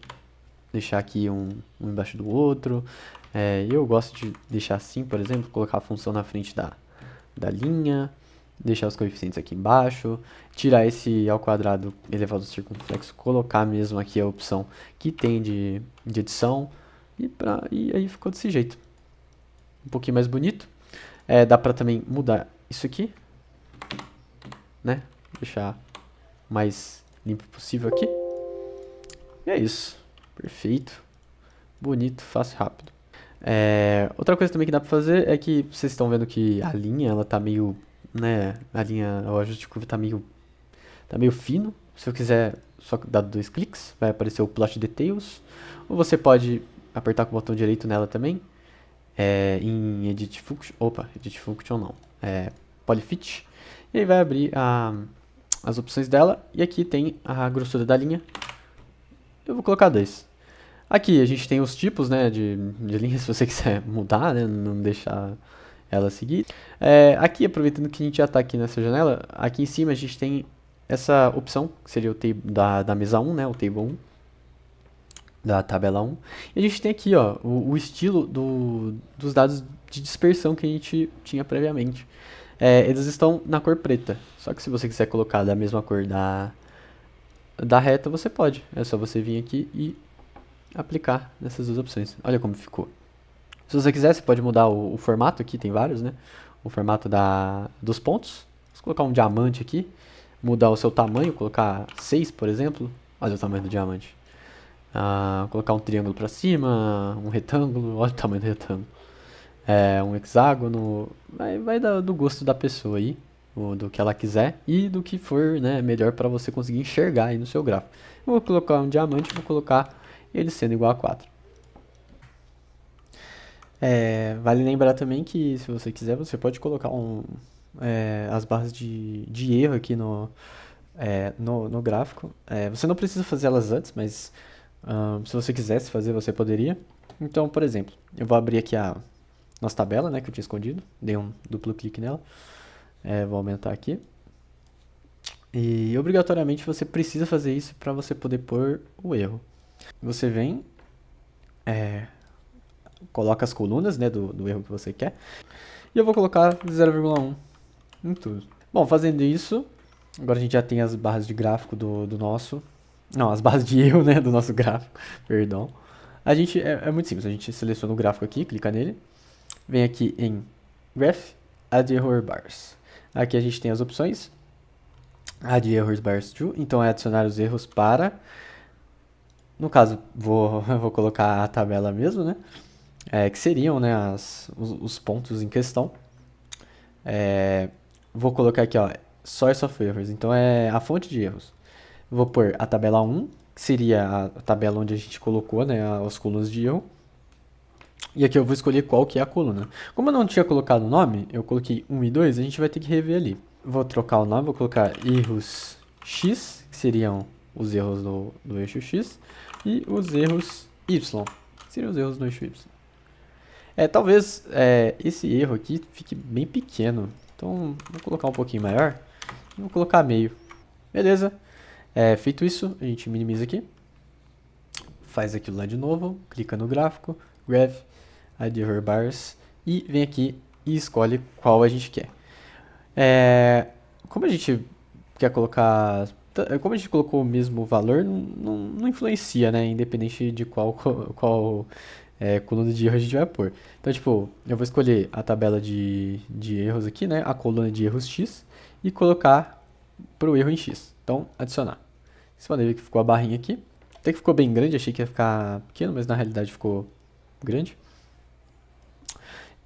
deixar aqui um embaixo do outro. Eu gosto de deixar assim, por exemplo, colocar a função na frente da linha, deixar os coeficientes aqui embaixo, tirar esse ao quadrado elevado ao circunflexo, colocar mesmo aqui a opção que tem de edição, e aí ficou desse jeito. Um pouquinho mais bonito. Dá pra também mudar isso aqui, né? Deixar mais limpo possível aqui. E é isso. Perfeito. Bonito, fácil, rápido. Outra coisa também que dá pra fazer é que vocês estão vendo que a linha, ela tá meio, né, o ajuste de curva tá meio fino. Se eu quiser só dar 2 cliques, vai aparecer o Plot Details. Ou você pode apertar com o botão direito nela também, em Edit Function, Edit Function não, Polyfit. E aí vai abrir as opções dela, e aqui tem a grossura da linha. Eu vou colocar 2. Aqui a gente tem os tipos, né, de linha, se você quiser mudar, né, não deixar ela seguir. Aqui, aproveitando que a gente já está aqui nessa janela, aqui em cima a gente tem essa opção, que seria o da mesa 1, né, o table 1, da tabela 1. E a gente tem aqui, ó, o estilo dos dados de dispersão que a gente tinha previamente. Eles estão na cor preta, só que se você quiser colocar da mesma cor da reta, você pode. É só você vir aqui e aplicar nessas duas opções. Olha como ficou. Se você quiser, você pode mudar o formato aqui, tem vários, né? O formato dos pontos. Vou colocar um diamante aqui, mudar o seu tamanho, colocar 6, por exemplo. Olha o tamanho do diamante. Colocar um triângulo para cima, um retângulo, olha o tamanho do retângulo. Um hexágono, vai do gosto da pessoa aí, do que ela quiser e do que for, né, melhor para você conseguir enxergar aí no seu gráfico. vou colocar um diamante, vou colocar ele sendo igual a 4. Vale lembrar também que, se você quiser, você pode colocar as barras de erro aqui no gráfico. Você não precisa fazer elas antes, mas se você quisesse fazer, você poderia. Então, por exemplo, eu vou abrir aqui a nossa tabela, né, que eu tinha escondido. Dei um duplo clique nela. Vou aumentar aqui. E obrigatoriamente você precisa fazer isso para você poder pôr o erro. Você vem, coloca as colunas, né, do erro que você quer. E eu vou colocar 0,1 em tudo. Bom, fazendo isso, agora a gente já tem as barras de gráfico do nosso... Não, as barras de erro, né, do nosso gráfico, perdão. A gente, é muito simples, a gente seleciona o gráfico aqui, clica nele. Vem aqui em Graph, Add Error Bars. Aqui a gente tem as opções. Add Errors Bars True, então é adicionar os erros para... No caso, eu vou colocar a tabela mesmo, né? Que seriam, né, os pontos em questão. Vou colocar aqui, ó, Source of Errors, então é a fonte de erros. Vou pôr a tabela 1, que seria a tabela onde a gente colocou, né, as colunas de erro. E aqui eu vou escolher qual que é a coluna. Como eu não tinha colocado o nome, eu coloquei 1 e 2, a gente vai ter que rever ali. Vou trocar o nome, vou colocar erros X, que seriam os erros do eixo X, e os erros Y, que seriam os erros do eixo Y. Talvez esse erro aqui fique bem pequeno, então vou colocar um pouquinho maior, e vou colocar meio. Beleza, feito isso, a gente minimiza aqui, faz aquilo lá de novo, clica no gráfico, Graph, Add Error Bars, e vem aqui e escolhe qual a gente quer. Como a gente quer colocar... Como a gente colocou o mesmo valor, não influencia, né? Independente de qual coluna de erro a gente vai pôr. Então, tipo, eu vou escolher a tabela de erros aqui, né? A coluna de erros X e colocar para o erro em X. Então, adicionar. Vocês podem ver que ficou a barrinha aqui. Até que ficou bem grande, achei que ia ficar pequeno, mas na realidade ficou grande.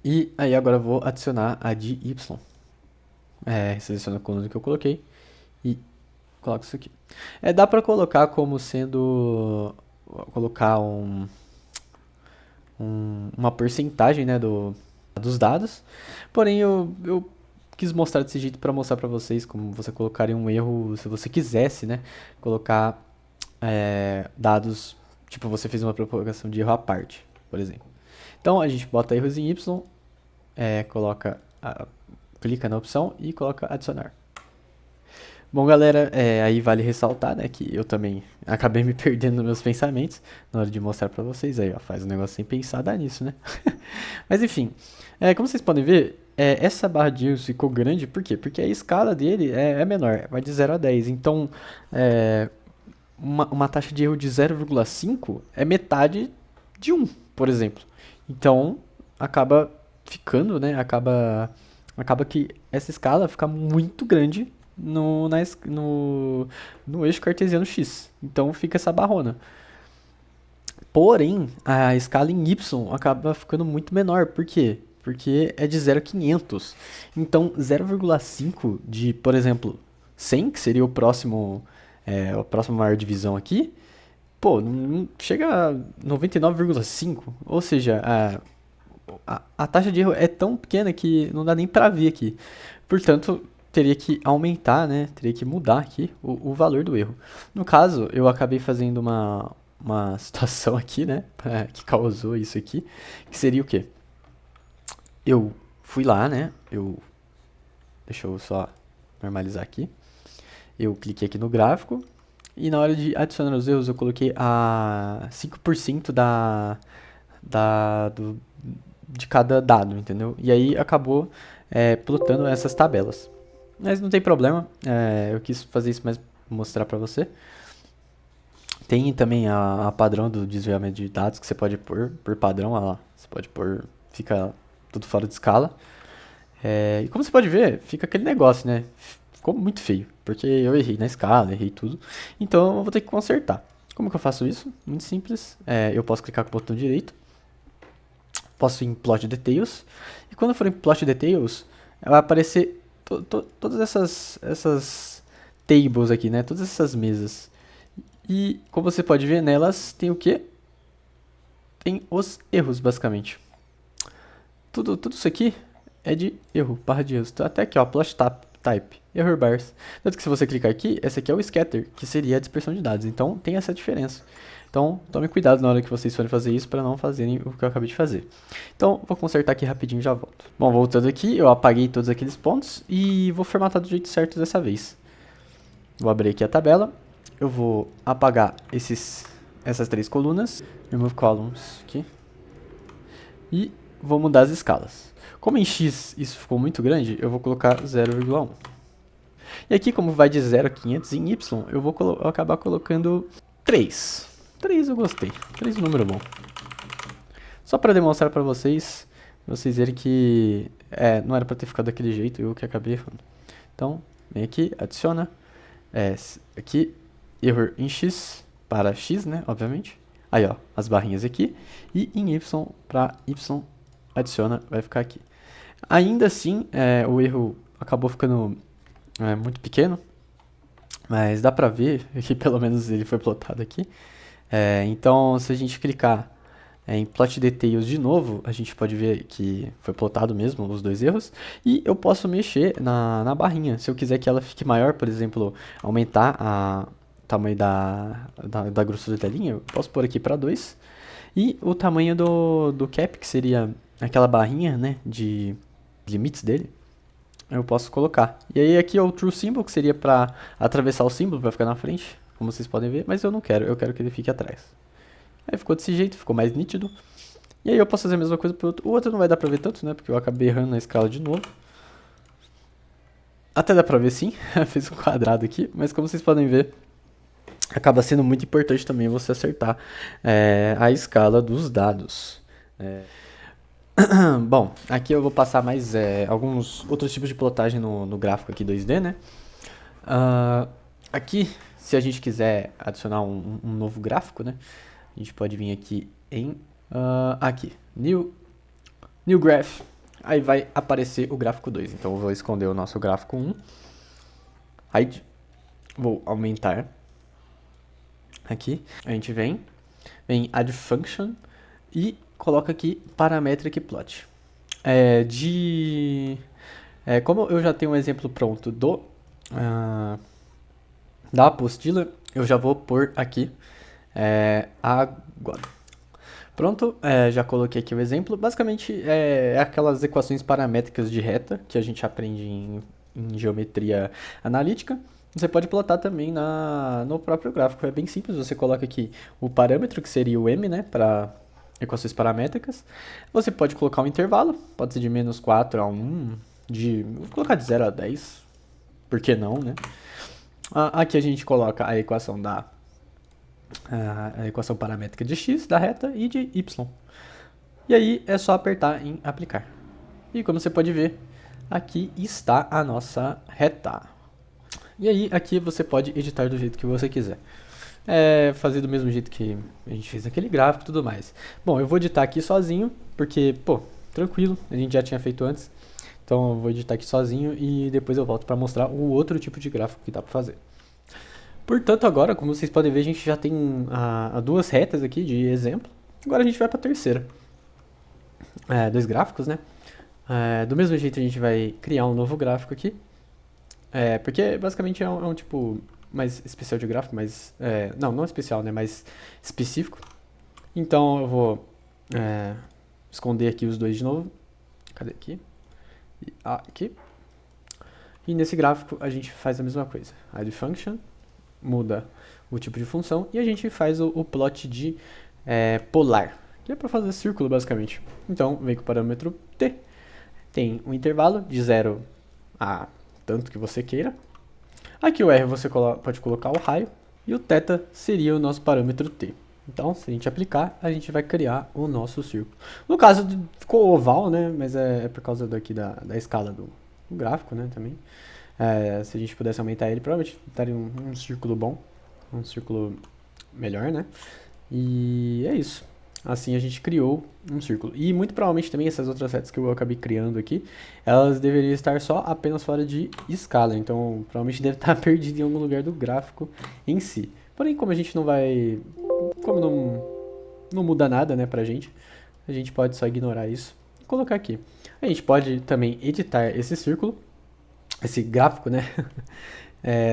E aí agora eu vou adicionar a de Y. Seleciono a coluna que eu coloquei e coloco isso aqui. Dá pra colocar como sendo... Colocar uma porcentagem, né, dos dados. Porém, eu quis mostrar desse jeito para mostrar para vocês como você colocaria um erro, se você quisesse, né, colocar dados, tipo, você fez uma propagação de erro à parte, por exemplo. Então, a gente bota erros em Y, clica na opção e coloca adicionar. Bom, galera, aí vale ressaltar, né, que eu também acabei me perdendo nos meus pensamentos na hora de mostrar pra vocês. Aí, ó, faz um negócio sem pensar, dá nisso, né? Mas enfim, como vocês podem ver, essa barra de erros ficou grande, por quê? Porque a escala dele é menor, vai de 0 a 10. Então, uma taxa de erro de 0,5 é metade de 1, por exemplo. Então, acaba ficando, né, acaba que essa escala fica muito grande no eixo cartesiano X. Então fica essa barrona. Porém, a escala em Y acaba ficando muito menor. Por quê? Porque é de 0 a 500. Então 0,5 de, por exemplo, 100, que seria a próxima maior divisão aqui, pô, não chega a 99,5. Ou seja, a taxa de erro é tão pequena que não dá nem pra ver aqui. Portanto, teria que aumentar, né? Teria que mudar aqui o valor do erro. No caso, eu acabei fazendo uma situação aqui, né? Que causou isso aqui. Que seria o quê? Eu fui lá, né? Deixa eu só normalizar aqui. Eu cliquei aqui no gráfico. E na hora de adicionar os erros, eu coloquei a 5% de cada dado, entendeu? E aí acabou plotando essas tabelas. Mas não tem problema, eu quis fazer isso mais mostrar pra você. Tem também a padrão do desviamento de dados que você pode pôr por padrão, olha lá. Você pode pôr, fica tudo fora de escala. E como você pode ver, fica aquele negócio, né? Ficou muito feio, porque eu errei na escala, errei tudo. Então eu vou ter que consertar. Como que eu faço isso? Muito simples. Eu posso clicar com o botão direito. Posso ir em Plot Details. E quando eu for em Plot Details, vai aparecer todas essas tables aqui, né? Todas essas mesas. E como você pode ver nelas, tem o quê? Tem os erros, basicamente. Tudo isso aqui é de erro, barra de erros. Até aqui, ó, type, error bars. Tanto que se você clicar aqui, esse aqui é o scatter, que seria a dispersão de dados. Então, tem essa diferença. Então, tome cuidado na hora que vocês forem fazer isso para não fazerem o que eu acabei de fazer. Então, vou consertar aqui rapidinho e já volto. Bom, voltando aqui, eu apaguei todos aqueles pontos e vou formatar do jeito certo dessa vez. Vou abrir aqui a tabela. Eu vou apagar essas 3 colunas. Remove columns aqui. E vou mudar as escalas. Como em X isso ficou muito grande, eu vou colocar 0,1. E aqui, como vai de 0 a 500 em Y, eu vou acabar colocando 3. 3 eu gostei. 3 é um número bom. Só para demonstrar para vocês verem que não era para ter ficado daquele jeito, eu que acabei errando. Então, vem aqui, adiciona. Aqui, error em X para X, né, obviamente. Aí, ó, as barrinhas aqui. E em Y, para Y, adiciona, vai ficar aqui. Ainda assim, o erro acabou ficando muito pequeno. Mas dá pra ver que pelo menos ele foi plotado aqui. Então, se a gente clicar em Plot Details de novo, a gente pode ver que foi plotado mesmo os 2 erros. E eu posso mexer na barrinha. Se eu quiser que ela fique maior, por exemplo, aumentar o tamanho da grossura da linha, eu posso pôr aqui para 2. E o tamanho do cap, que seria aquela barrinha, né, de limites dele, eu posso colocar. E aí aqui é o True Symbol, que seria para atravessar o símbolo, para ficar na frente, como vocês podem ver, mas eu não quero, eu quero que ele fique atrás. Aí ficou desse jeito, ficou mais nítido. E aí eu posso fazer a mesma coisa pro outro. O outro não vai dar pra ver tanto, né, porque eu acabei errando na escala de novo. Até dá pra ver sim, fiz um quadrado aqui, mas como vocês podem ver, acaba sendo muito importante também você acertar a escala dos dados. Bom, aqui eu vou passar mais alguns outros tipos de plotagem no gráfico aqui 2D, né? Aqui, se a gente quiser adicionar um novo gráfico, né? A gente pode vir aqui em aqui, New Graph. Aí vai aparecer o gráfico 2. Então eu vou esconder o nosso gráfico 1. Aí vou aumentar. Aqui a gente vem Add Function e coloca aqui Parametric Plot. Como eu já tenho um exemplo pronto da apostila, eu já vou pôr aqui agora. Pronto, já coloquei aqui o exemplo. Basicamente é aquelas equações paramétricas de reta que a gente aprende em geometria analítica. Você pode plotar também no próprio gráfico. É bem simples, você coloca aqui o parâmetro, que seria o m, né, para equações paramétricas. Você pode colocar um intervalo, pode ser de menos 4 a 1, vou colocar de 0 a 10, por que não, né? Aqui a gente coloca a equação a equação paramétrica de x, da reta, e de y. E aí é só apertar em aplicar. E como você pode ver, aqui está a nossa reta. E aí aqui você pode editar do jeito que você quiser. Fazer do mesmo jeito que a gente fez naquele gráfico e tudo mais. Bom, eu vou editar aqui sozinho, porque, tranquilo, a gente já tinha feito antes. Então eu vou editar aqui sozinho e depois eu volto para mostrar o outro tipo de gráfico que dá para fazer. Portanto, agora, como vocês podem ver, a gente já tem 2 retas aqui de exemplo. Agora a gente vai para a terceira. 2 gráficos, né? Do mesmo jeito a gente vai criar um novo gráfico aqui. Porque basicamente é um tipo mais especial de gráfico, mas... não especial, né? Mais específico. Então eu vou esconder aqui os 2 de novo. Cadê aqui? Aqui. E nesse gráfico a gente faz a mesma coisa. Add function, muda o tipo de função e a gente faz o plot de polar, que é para fazer círculo basicamente. Então vem com o parâmetro t, tem um intervalo de 0 a tanto que você queira. Aqui o r você pode colocar o raio e o θ seria o nosso parâmetro t. Então, se a gente aplicar, a gente vai criar o nosso círculo. No caso, ficou oval, né? Mas é por causa daqui da escala do gráfico, né? Também. Se a gente pudesse aumentar ele, provavelmente daria um círculo bom. Um círculo melhor, né? E é isso. Assim a gente criou um círculo. E muito provavelmente também essas outras setas que eu acabei criando aqui, elas deveriam estar só apenas fora de escala. Então, provavelmente deve estar perdido em algum lugar do gráfico em si. Porém, como a gente não vai... Como não muda nada, né, pra gente, a gente pode só ignorar isso e colocar aqui. A gente pode também editar esse círculo, esse gráfico, né,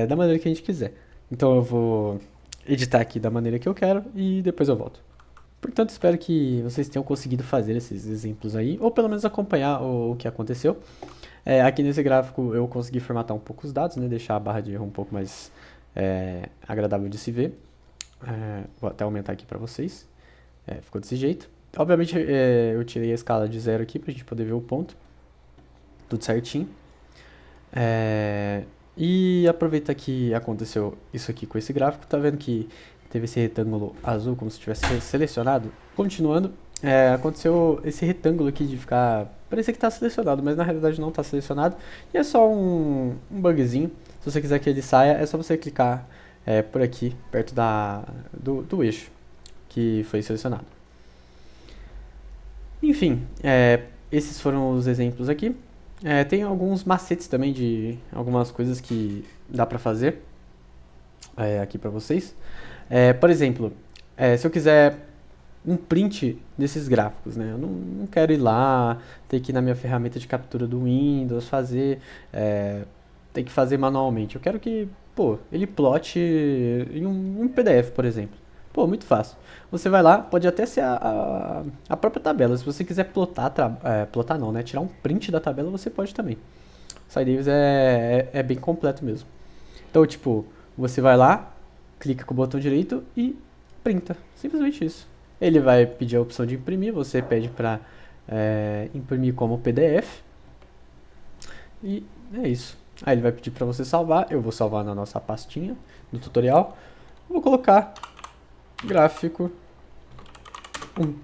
da maneira que a gente quiser. Então eu vou editar aqui da maneira que eu quero e depois eu volto. Portanto, espero que vocês tenham conseguido fazer esses exemplos aí, ou pelo menos acompanhar o que aconteceu. Aqui nesse gráfico eu consegui formatar um pouco os dados, né, deixar a barra de erro um pouco mais agradável de se ver. Vou até aumentar aqui para vocês. Ficou desse jeito. Obviamente eu tirei a escala de 0 aqui para a gente poder ver o ponto. Tudo certinho. E aproveita que aconteceu isso aqui com esse gráfico. Tá vendo que teve esse retângulo azul como se tivesse selecionado? Continuando, aconteceu esse retângulo aqui de ficar... Parecia que está selecionado, mas na realidade não está selecionado. E é só um bugzinho. Se você quiser que ele saia, é só você clicar por aqui, perto do eixo que foi selecionado. Enfim, esses foram os exemplos aqui. Tem alguns macetes também de algumas coisas que dá pra fazer aqui pra vocês. Por exemplo, se eu quiser um print desses gráficos, né? Eu não quero ir lá, ter que ir na minha ferramenta de captura do Windows, ter que fazer manualmente. Eu quero que, ele plote em um PDF, por exemplo. Muito fácil. Você vai lá, pode até ser a própria tabela. Se você quiser plotar não, né? Tirar um print da tabela, você pode também. O SciDavis é bem completo mesmo. Então, tipo, você vai lá, clica com o botão direito e printa. Simplesmente isso. Ele vai pedir a opção de imprimir, você pede para imprimir como PDF. E é isso. Aí ele vai pedir para você salvar. Eu vou salvar na nossa pastinha do tutorial. Vou colocar gráfico 1.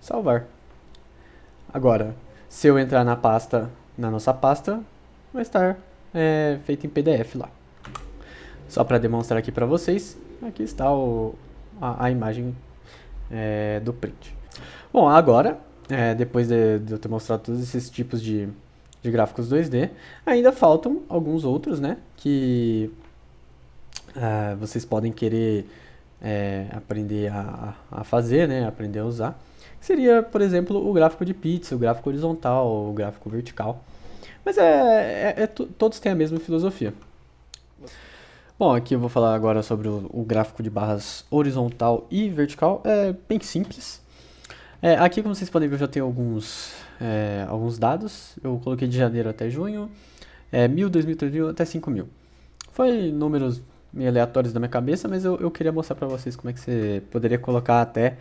Salvar. Agora, se eu entrar na nossa pasta, vai estar feito em PDF lá. Só para demonstrar aqui para vocês, aqui está a imagem do print. Bom, agora, depois de eu ter mostrado todos esses tipos de gráficos 2D, ainda faltam alguns outros, né, que vocês podem querer aprender a fazer, né, aprender a usar. Seria, por exemplo, o gráfico de pizza, o gráfico horizontal, o gráfico vertical. Mas todos têm a mesma filosofia. Bom, aqui eu vou falar agora sobre o gráfico de barras horizontal e vertical. É bem simples. Aqui, como vocês podem ver, eu já tenho alguns dados. Eu coloquei de janeiro até junho, 1.000, 2.000, 3.000, até 5.000. Foi números meio aleatórios da minha cabeça, mas eu queria mostrar para vocês como é que você poderia colocar até,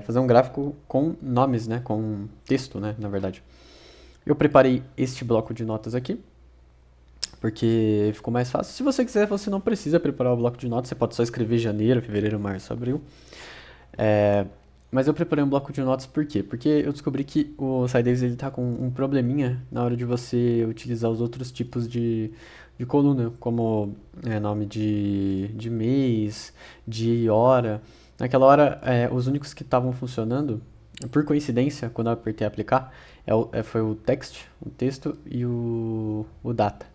fazer um gráfico com nomes, né, com texto, né, na verdade. Eu preparei este bloco de notas aqui, porque ficou mais fácil. Se você quiser, você não precisa preparar o bloco de notas, você pode só escrever janeiro, fevereiro, março, abril. Mas eu preparei um bloco de notas por quê? Porque eu descobri que o SciDavis ele tá com um probleminha na hora de você utilizar os outros tipos de coluna, como nome de mês, de hora. Naquela hora, os únicos que estavam funcionando, por coincidência, quando eu apertei aplicar, foi o o texto e o data.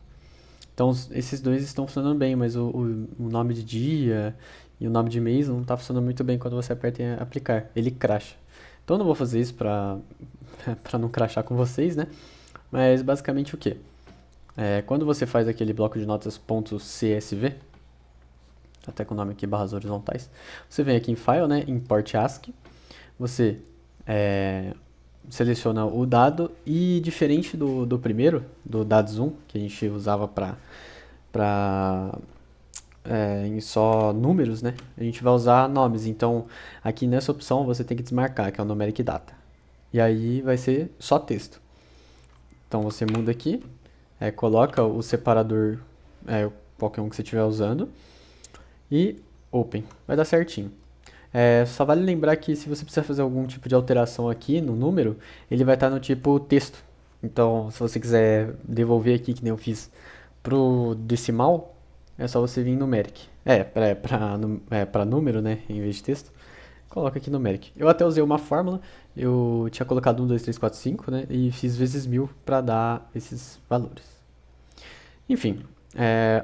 Então, esses dois estão funcionando bem, mas o nome de dia e o nome de mês não está funcionando muito bem quando você aperta em aplicar. Ele cracha. Então, eu não vou fazer isso para não crashar com vocês, né? Mas, basicamente, o quê? Quando você faz aquele bloco de notas .csv, até com o nome aqui, barras horizontais, você vem aqui em File, né? Import ASCII. Você seleciona o dado e, diferente do primeiro, do dados1, que a gente usava em só números, né? A gente vai usar nomes. Então, aqui nessa opção você tem que desmarcar, que é o numeric data. E aí vai ser só texto. Então, você muda aqui, coloca o separador, qualquer um que você estiver usando, e open. Vai dar certinho. Só vale lembrar que se você precisar fazer algum tipo de alteração aqui no número, ele vai estar no tipo texto. Então, se você quiser devolver aqui, que nem eu fiz, pro decimal, é só você vir em numeric. Para número, né, em vez de texto, coloca aqui numeric. Eu até usei uma fórmula, eu tinha colocado 1, 2, 3, 4, 5, né, e fiz vezes 1000 para dar esses valores. Enfim,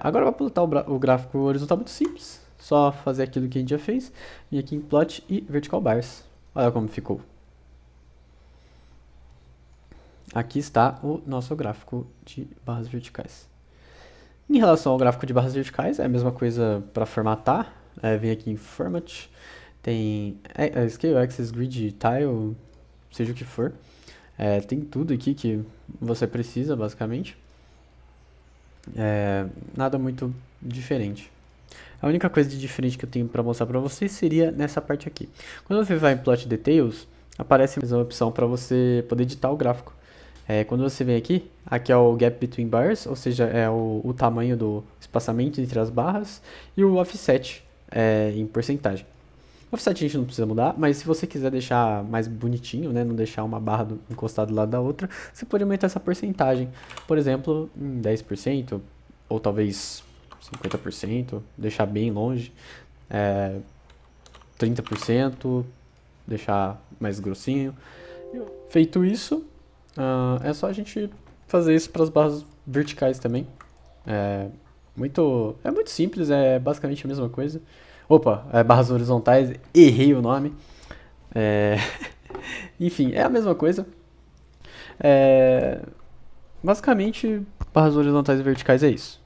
agora eu vou plotar o gráfico horizontal muito simples. só fazer aquilo que a gente já fez, vir aqui em plot e vertical bars. Olha como ficou. Aqui está o nosso gráfico de barras verticais. Em relação ao gráfico de barras verticais, é a mesma coisa para formatar. Vem aqui em Format, tem Scale, Axis, Grid, Tile, seja o que for. Tem tudo aqui que você precisa, basicamente. Nada muito diferente. A única coisa de diferente que eu tenho para mostrar para vocês seria nessa parte aqui. Quando você vai em Plot Details, aparece uma opção para você poder editar o gráfico. Quando você vem aqui é o Gap Between Bars, ou seja, é o tamanho do espaçamento entre as barras, e o Offset em porcentagem. O Offset a gente não precisa mudar, mas se você quiser deixar mais bonitinho, né, não deixar uma barra encostada do lado da outra, você pode aumentar essa porcentagem. Por exemplo, em 10%, ou talvez 50%, deixar bem longe. 30%, deixar mais grossinho. Feito isso, é só a gente fazer isso para as barras verticais também. É muito simples, é basicamente a mesma coisa. Opa, barras horizontais, errei o nome. Enfim, é a mesma coisa. Basicamente, barras horizontais e verticais é isso.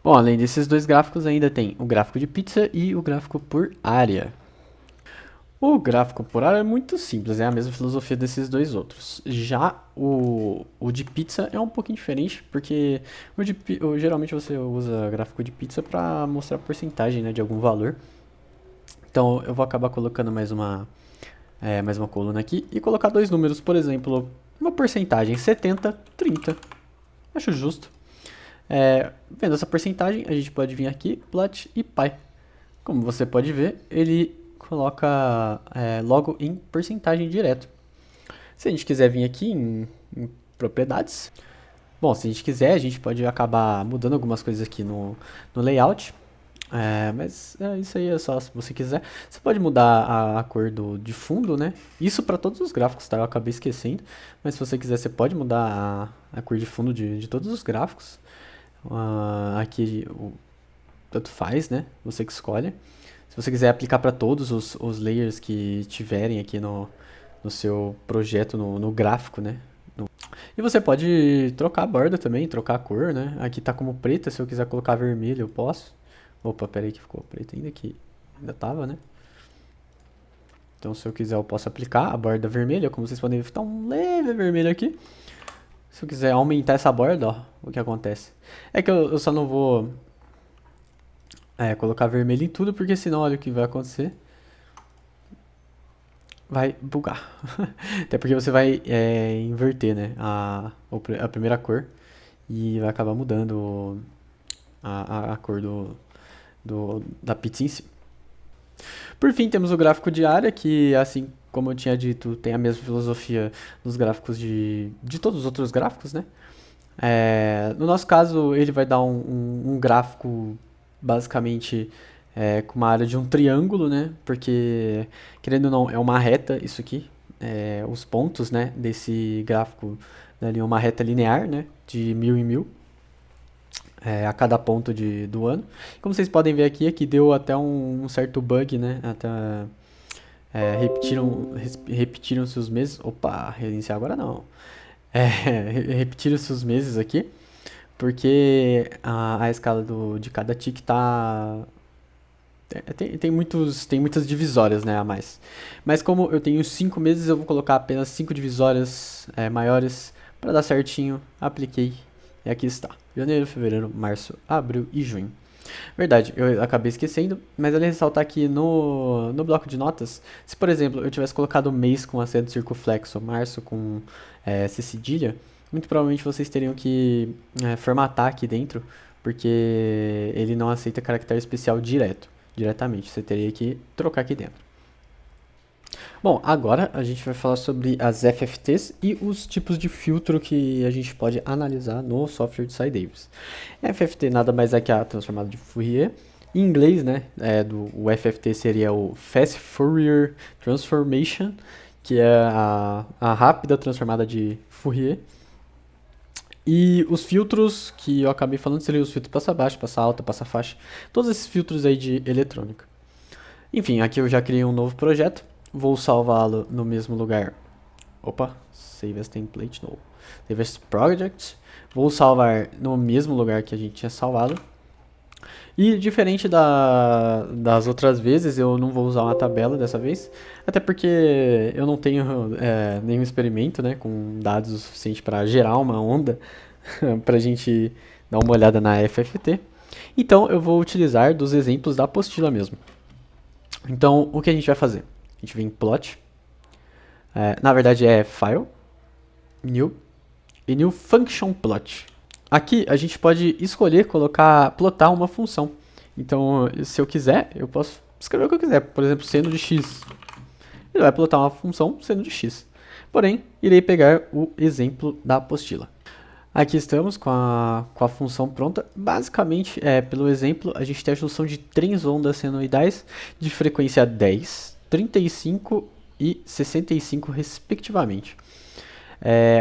Bom, além desses dois gráficos, ainda tem o gráfico de pizza e o gráfico por área. O gráfico por área é muito simples, é a mesma filosofia desses dois outros. Já o de pizza é um pouquinho diferente, porque geralmente você usa gráfico de pizza para mostrar a porcentagem, né, de algum valor. Então eu vou acabar colocando mais uma coluna aqui e colocar dois números, por exemplo, uma porcentagem 70, 30. Acho justo. Vendo essa porcentagem, a gente pode vir aqui, plot e pi. Como você pode ver, ele coloca logo em porcentagem direto. Se a gente quiser vir aqui em propriedades, bom, se a gente quiser, a gente pode acabar mudando algumas coisas aqui no layout. Mas isso aí é só se você quiser. Você pode mudar a cor de fundo, né? Isso para todos os gráficos, tá? Eu acabei esquecendo. Mas se você quiser, você pode mudar a cor de fundo de todos os gráficos. Aqui, tanto faz, né? Você que escolhe. Se você quiser aplicar para todos os layers que tiverem aqui no seu projeto, no gráfico, né? E você pode trocar a borda também, trocar a cor, né? Aqui tá como preta, se eu quiser colocar vermelho eu posso. Opa, peraí que ficou preto ainda aqui. Ainda tava, né? Então se eu quiser eu posso aplicar a borda vermelha, como vocês podem ver, tá um leve vermelho aqui. Se eu quiser aumentar essa borda, ó, o que acontece? É que eu só não vou colocar vermelho em tudo, porque senão olha o que vai acontecer. Vai bugar. Até porque você vai inverter, né, a primeira cor e vai acabar mudando a cor da pizza em si. Por fim, temos o gráfico de área, que assim como eu tinha dito, tem a mesma filosofia dos gráficos de todos os outros gráficos, né? No nosso caso, ele vai dar um gráfico basicamente com uma área de um triângulo, né? Porque, querendo ou não, é uma reta isso aqui. Os pontos, né, desse gráfico dariam uma reta linear, né? De 1000 em 1000. A cada ponto do ano. Como vocês podem ver aqui deu até um certo bug, né? Até repetiram-se os meses. Opa, reiniciar agora não. Repetiram-se os meses aqui, porque a escala de cada tique tá... tem muitas divisórias, né, a mais. Mas como eu tenho 5 meses, eu vou colocar apenas 5 divisórias maiores para dar certinho. Apliquei e aqui está. Janeiro, fevereiro, março, abril e junho. Verdade, eu acabei esquecendo, mas ele ressaltar aqui no bloco de notas, se por exemplo eu tivesse colocado mês com acento circunflexo, março com C cedilha, muito provavelmente vocês teriam que formatar aqui dentro, porque ele não aceita caractere especial diretamente, você teria que trocar aqui dentro. Bom, agora a gente vai falar sobre as FFTs e os tipos de filtro que a gente pode analisar no software de Sy-Davis. FFT nada mais é que a transformada de Fourier. Em inglês, né, o FFT seria o Fast Fourier Transformation, que é a rápida transformada de Fourier. E os filtros que eu acabei falando seriam os filtros passa baixo, passa alta, passa faixa, todos esses filtros aí de eletrônica. Enfim, aqui eu já criei um novo projeto, vou salvá-lo no mesmo lugar. Opa, save as template, não. Save as project. Vou salvar no mesmo lugar que a gente tinha salvado. E diferente das outras vezes, eu não vou usar uma tabela dessa vez, até porque eu não tenho nenhum experimento, né, com dados o suficiente para gerar uma onda para a gente dar uma olhada na FFT. Então eu vou utilizar dos exemplos da apostila mesmo. Então o que a gente vai fazer? A gente vem em plot, na verdade é file, new e new function plot. Aqui a gente pode escolher plotar uma função. Então, se eu quiser, eu posso escrever o que eu quiser. Por exemplo, seno de x. Ele vai plotar uma função seno de x. Porém, irei pegar o exemplo da apostila. Aqui estamos com a função pronta. Basicamente, pelo exemplo, a gente tem a junção de 3 ondas senoidais de frequência 10, 35 e 65, respectivamente.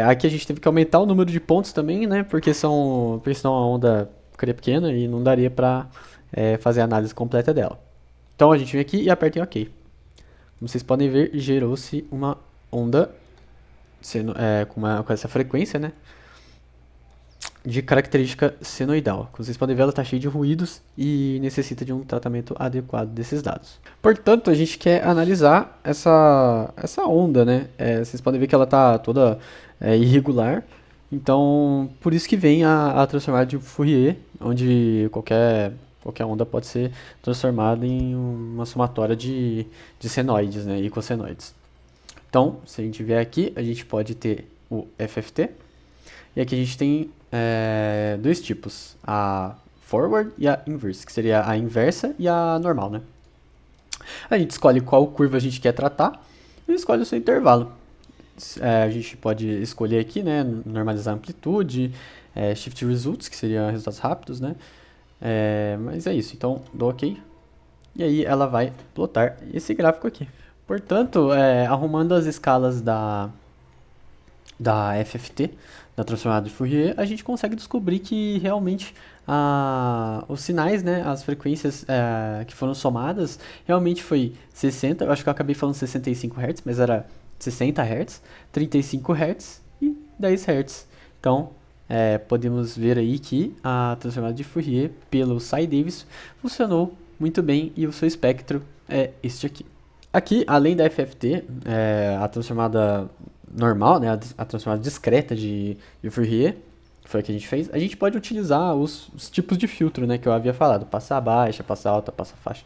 Aqui a gente teve que aumentar o número de pontos também, né? Porque senão a onda ficaria pequena e não daria para fazer a análise completa dela. Então a gente vem aqui e aperta em OK. Como vocês podem ver, gerou-se uma onda com essa frequência, né? De característica senoidal. Como vocês podem ver, ela está cheia de ruídos e necessita de um tratamento adequado desses dados. Portanto, a gente quer analisar essa onda, né? Vocês podem ver que ela está toda irregular. Então, por isso que vem a transformada de Fourier, onde qualquer onda pode ser transformada em uma somatória de senoides, né? Equassenoides. Então, se a gente vier aqui, a gente pode ter o FFT. E aqui a gente tem dois tipos, a forward e a inverse, que seria a inversa e a normal, né? A gente escolhe qual curva a gente quer tratar e escolhe o seu intervalo. A gente pode escolher aqui, né, normalizar a amplitude, shift results, que seria resultados rápidos, né? Mas é isso, então dou OK. E aí ela vai plotar esse gráfico aqui. Portanto, arrumando as escalas da FFT, da transformada de Fourier, a gente consegue descobrir que realmente os sinais, né, as frequências que foram somadas, realmente foi 60, eu acho que eu acabei falando 65 Hz, mas era 60 Hz, 35 Hz e 10 Hz. Então, podemos ver aí que a transformada de Fourier pelo Cy Davis funcionou muito bem e o seu espectro é este aqui. Aqui, além da FFT, a transformada normal, né, a transformada discreta de Fourier, que foi a que a gente fez, a gente pode utilizar os tipos de filtro, né, que eu havia falado, passa baixa, passa alta, passa faixa,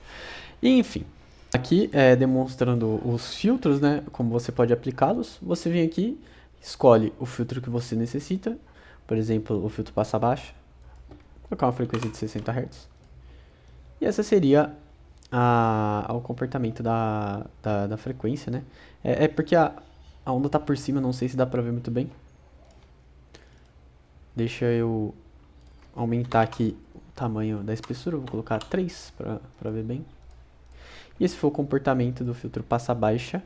e, enfim. Aqui, demonstrando os filtros, né, como você pode aplicá-los, você vem aqui, escolhe o filtro que você necessita, por exemplo, o filtro passa baixa, colocar uma frequência de 60 Hz, e essa seria o comportamento da frequência, né, porque a onda está por cima, não sei se dá para ver muito bem. Deixa eu aumentar aqui o tamanho da espessura, eu vou colocar 3 para ver bem. E esse foi o comportamento do filtro passa baixa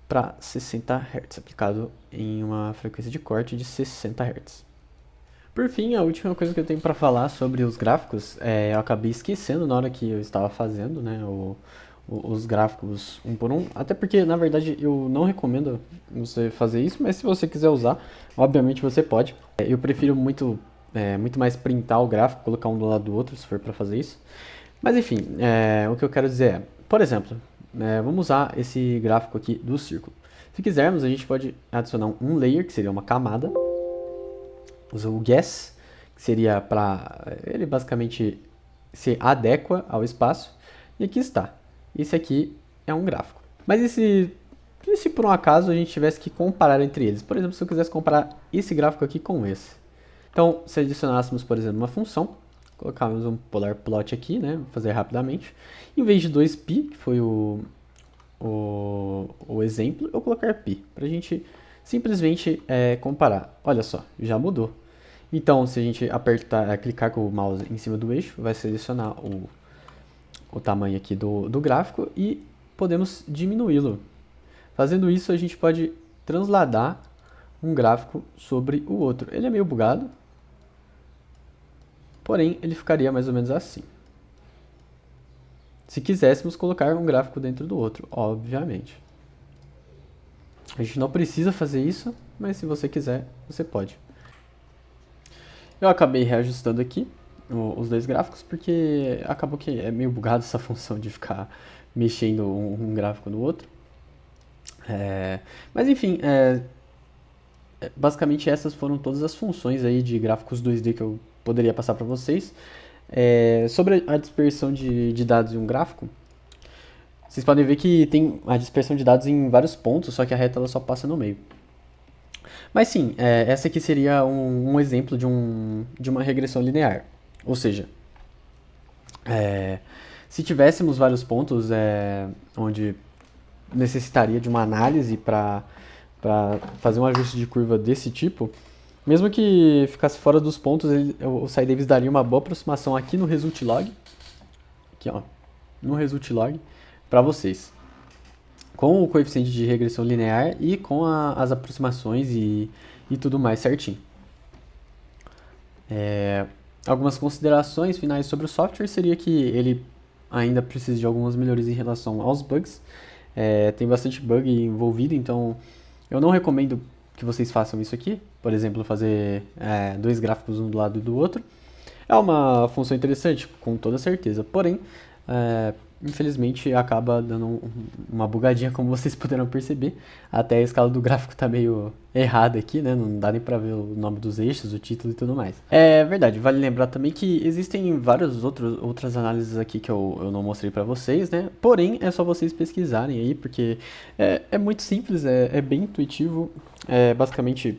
para 60 Hz, aplicado em uma frequência de corte de 60 Hz. Por fim, a última coisa que eu tenho para falar sobre os gráficos, eu acabei esquecendo na hora que eu estava fazendo, né, os gráficos um por um, até porque na verdade eu não recomendo você fazer isso, mas se você quiser usar, obviamente você pode. Eu prefiro muito mais printar o gráfico, colocar um do lado do outro, se for para fazer isso. Mas enfim, o que eu quero dizer por exemplo, vamos usar esse gráfico aqui do círculo. Se quisermos, a gente pode adicionar um layer, que seria uma camada, usa o guess, que seria para ele basicamente se adequa ao espaço, e aqui está. Esse aqui é um gráfico. Mas e se por um acaso a gente tivesse que comparar entre eles? Por exemplo, se eu quisesse comparar esse gráfico aqui com esse. Então, se adicionássemos, por exemplo, uma função, colocamos um polar plot aqui, né? Vou fazer rapidamente. Em vez de 2π, que foi o exemplo, eu colocar π, para a gente simplesmente comparar. Olha só, já mudou. Então, se a gente clicar com o mouse em cima do eixo, vai selecionar o tamanho aqui do gráfico e podemos diminuí-lo. Fazendo isso, a gente pode transladar um gráfico sobre o outro. Ele é meio bugado, Porém, ele ficaria mais ou menos assim. Se quiséssemos colocar um gráfico dentro do outro, obviamente. A gente não precisa fazer isso, mas se você quiser, você pode. Eu acabei reajustando aqui os dois gráficos, porque acabou que é meio bugado essa função de ficar mexendo um gráfico no outro. Mas enfim, basicamente essas foram todas as funções aí de gráficos 2D que eu poderia passar para vocês. Sobre a dispersão de dados em um gráfico, vocês podem ver que tem a dispersão de dados em vários pontos, só que a reta ela só passa no meio. Mas sim, essa aqui seria um exemplo de uma regressão linear. Ou seja, se tivéssemos vários pontos onde necessitaria de uma análise para fazer um ajuste de curva desse tipo, mesmo que ficasse fora dos pontos, o SciDavis daria uma boa aproximação aqui no result log, aqui ó, no result log, para vocês, com o coeficiente de regressão linear e com as aproximações e tudo mais certinho. Algumas considerações finais sobre o software seria que ele ainda precisa de algumas melhorias em relação aos bugs. Tem bastante bug envolvido, então eu não recomendo que vocês façam isso aqui. Por exemplo, fazer dois gráficos um do lado do outro. É uma função interessante, com toda certeza, porém, infelizmente acaba dando uma bugadinha, como vocês puderam perceber. Até a escala do gráfico tá meio errada aqui, né? Não dá nem pra ver o nome dos eixos, o título e tudo mais. É verdade, vale lembrar também que existem várias outras análises aqui que eu não mostrei pra vocês, né? Porém, é só vocês pesquisarem aí, porque é muito simples, é bem intuitivo, basicamente...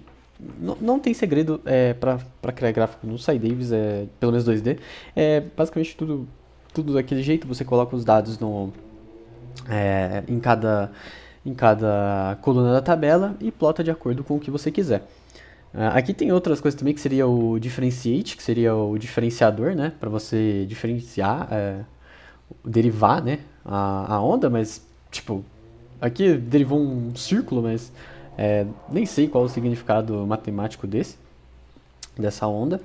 Não tem segredo para criar gráfico no SciDavis, pelo menos 2D. Basicamente tudo daquele jeito. Você coloca os dados em cada coluna da tabela e plota de acordo com o que você quiser. Aqui tem outras coisas também, que seria o differentiate, que seria o diferenciador, né? Para você diferenciar, derivar, né? A onda, mas, tipo, aqui derivou um círculo, mas nem sei qual o significado matemático dessa onda.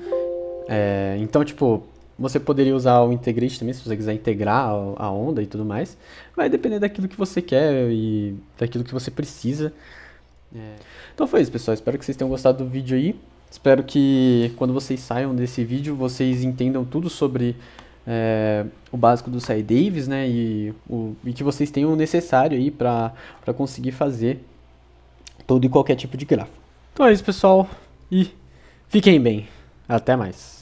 Então, tipo, você poderia usar o integrate também, se você quiser integrar a onda e tudo mais. Vai depender daquilo que você quer e daquilo que você precisa. Então foi isso, pessoal. Espero que vocês tenham gostado do vídeo aí. Espero que quando vocês saiam desse vídeo, vocês entendam tudo sobre o básico do SciDavis, né? E que vocês tenham o necessário aí para conseguir fazer todo e qualquer tipo de gráfico. Então é isso, pessoal. E fiquem bem. Até mais.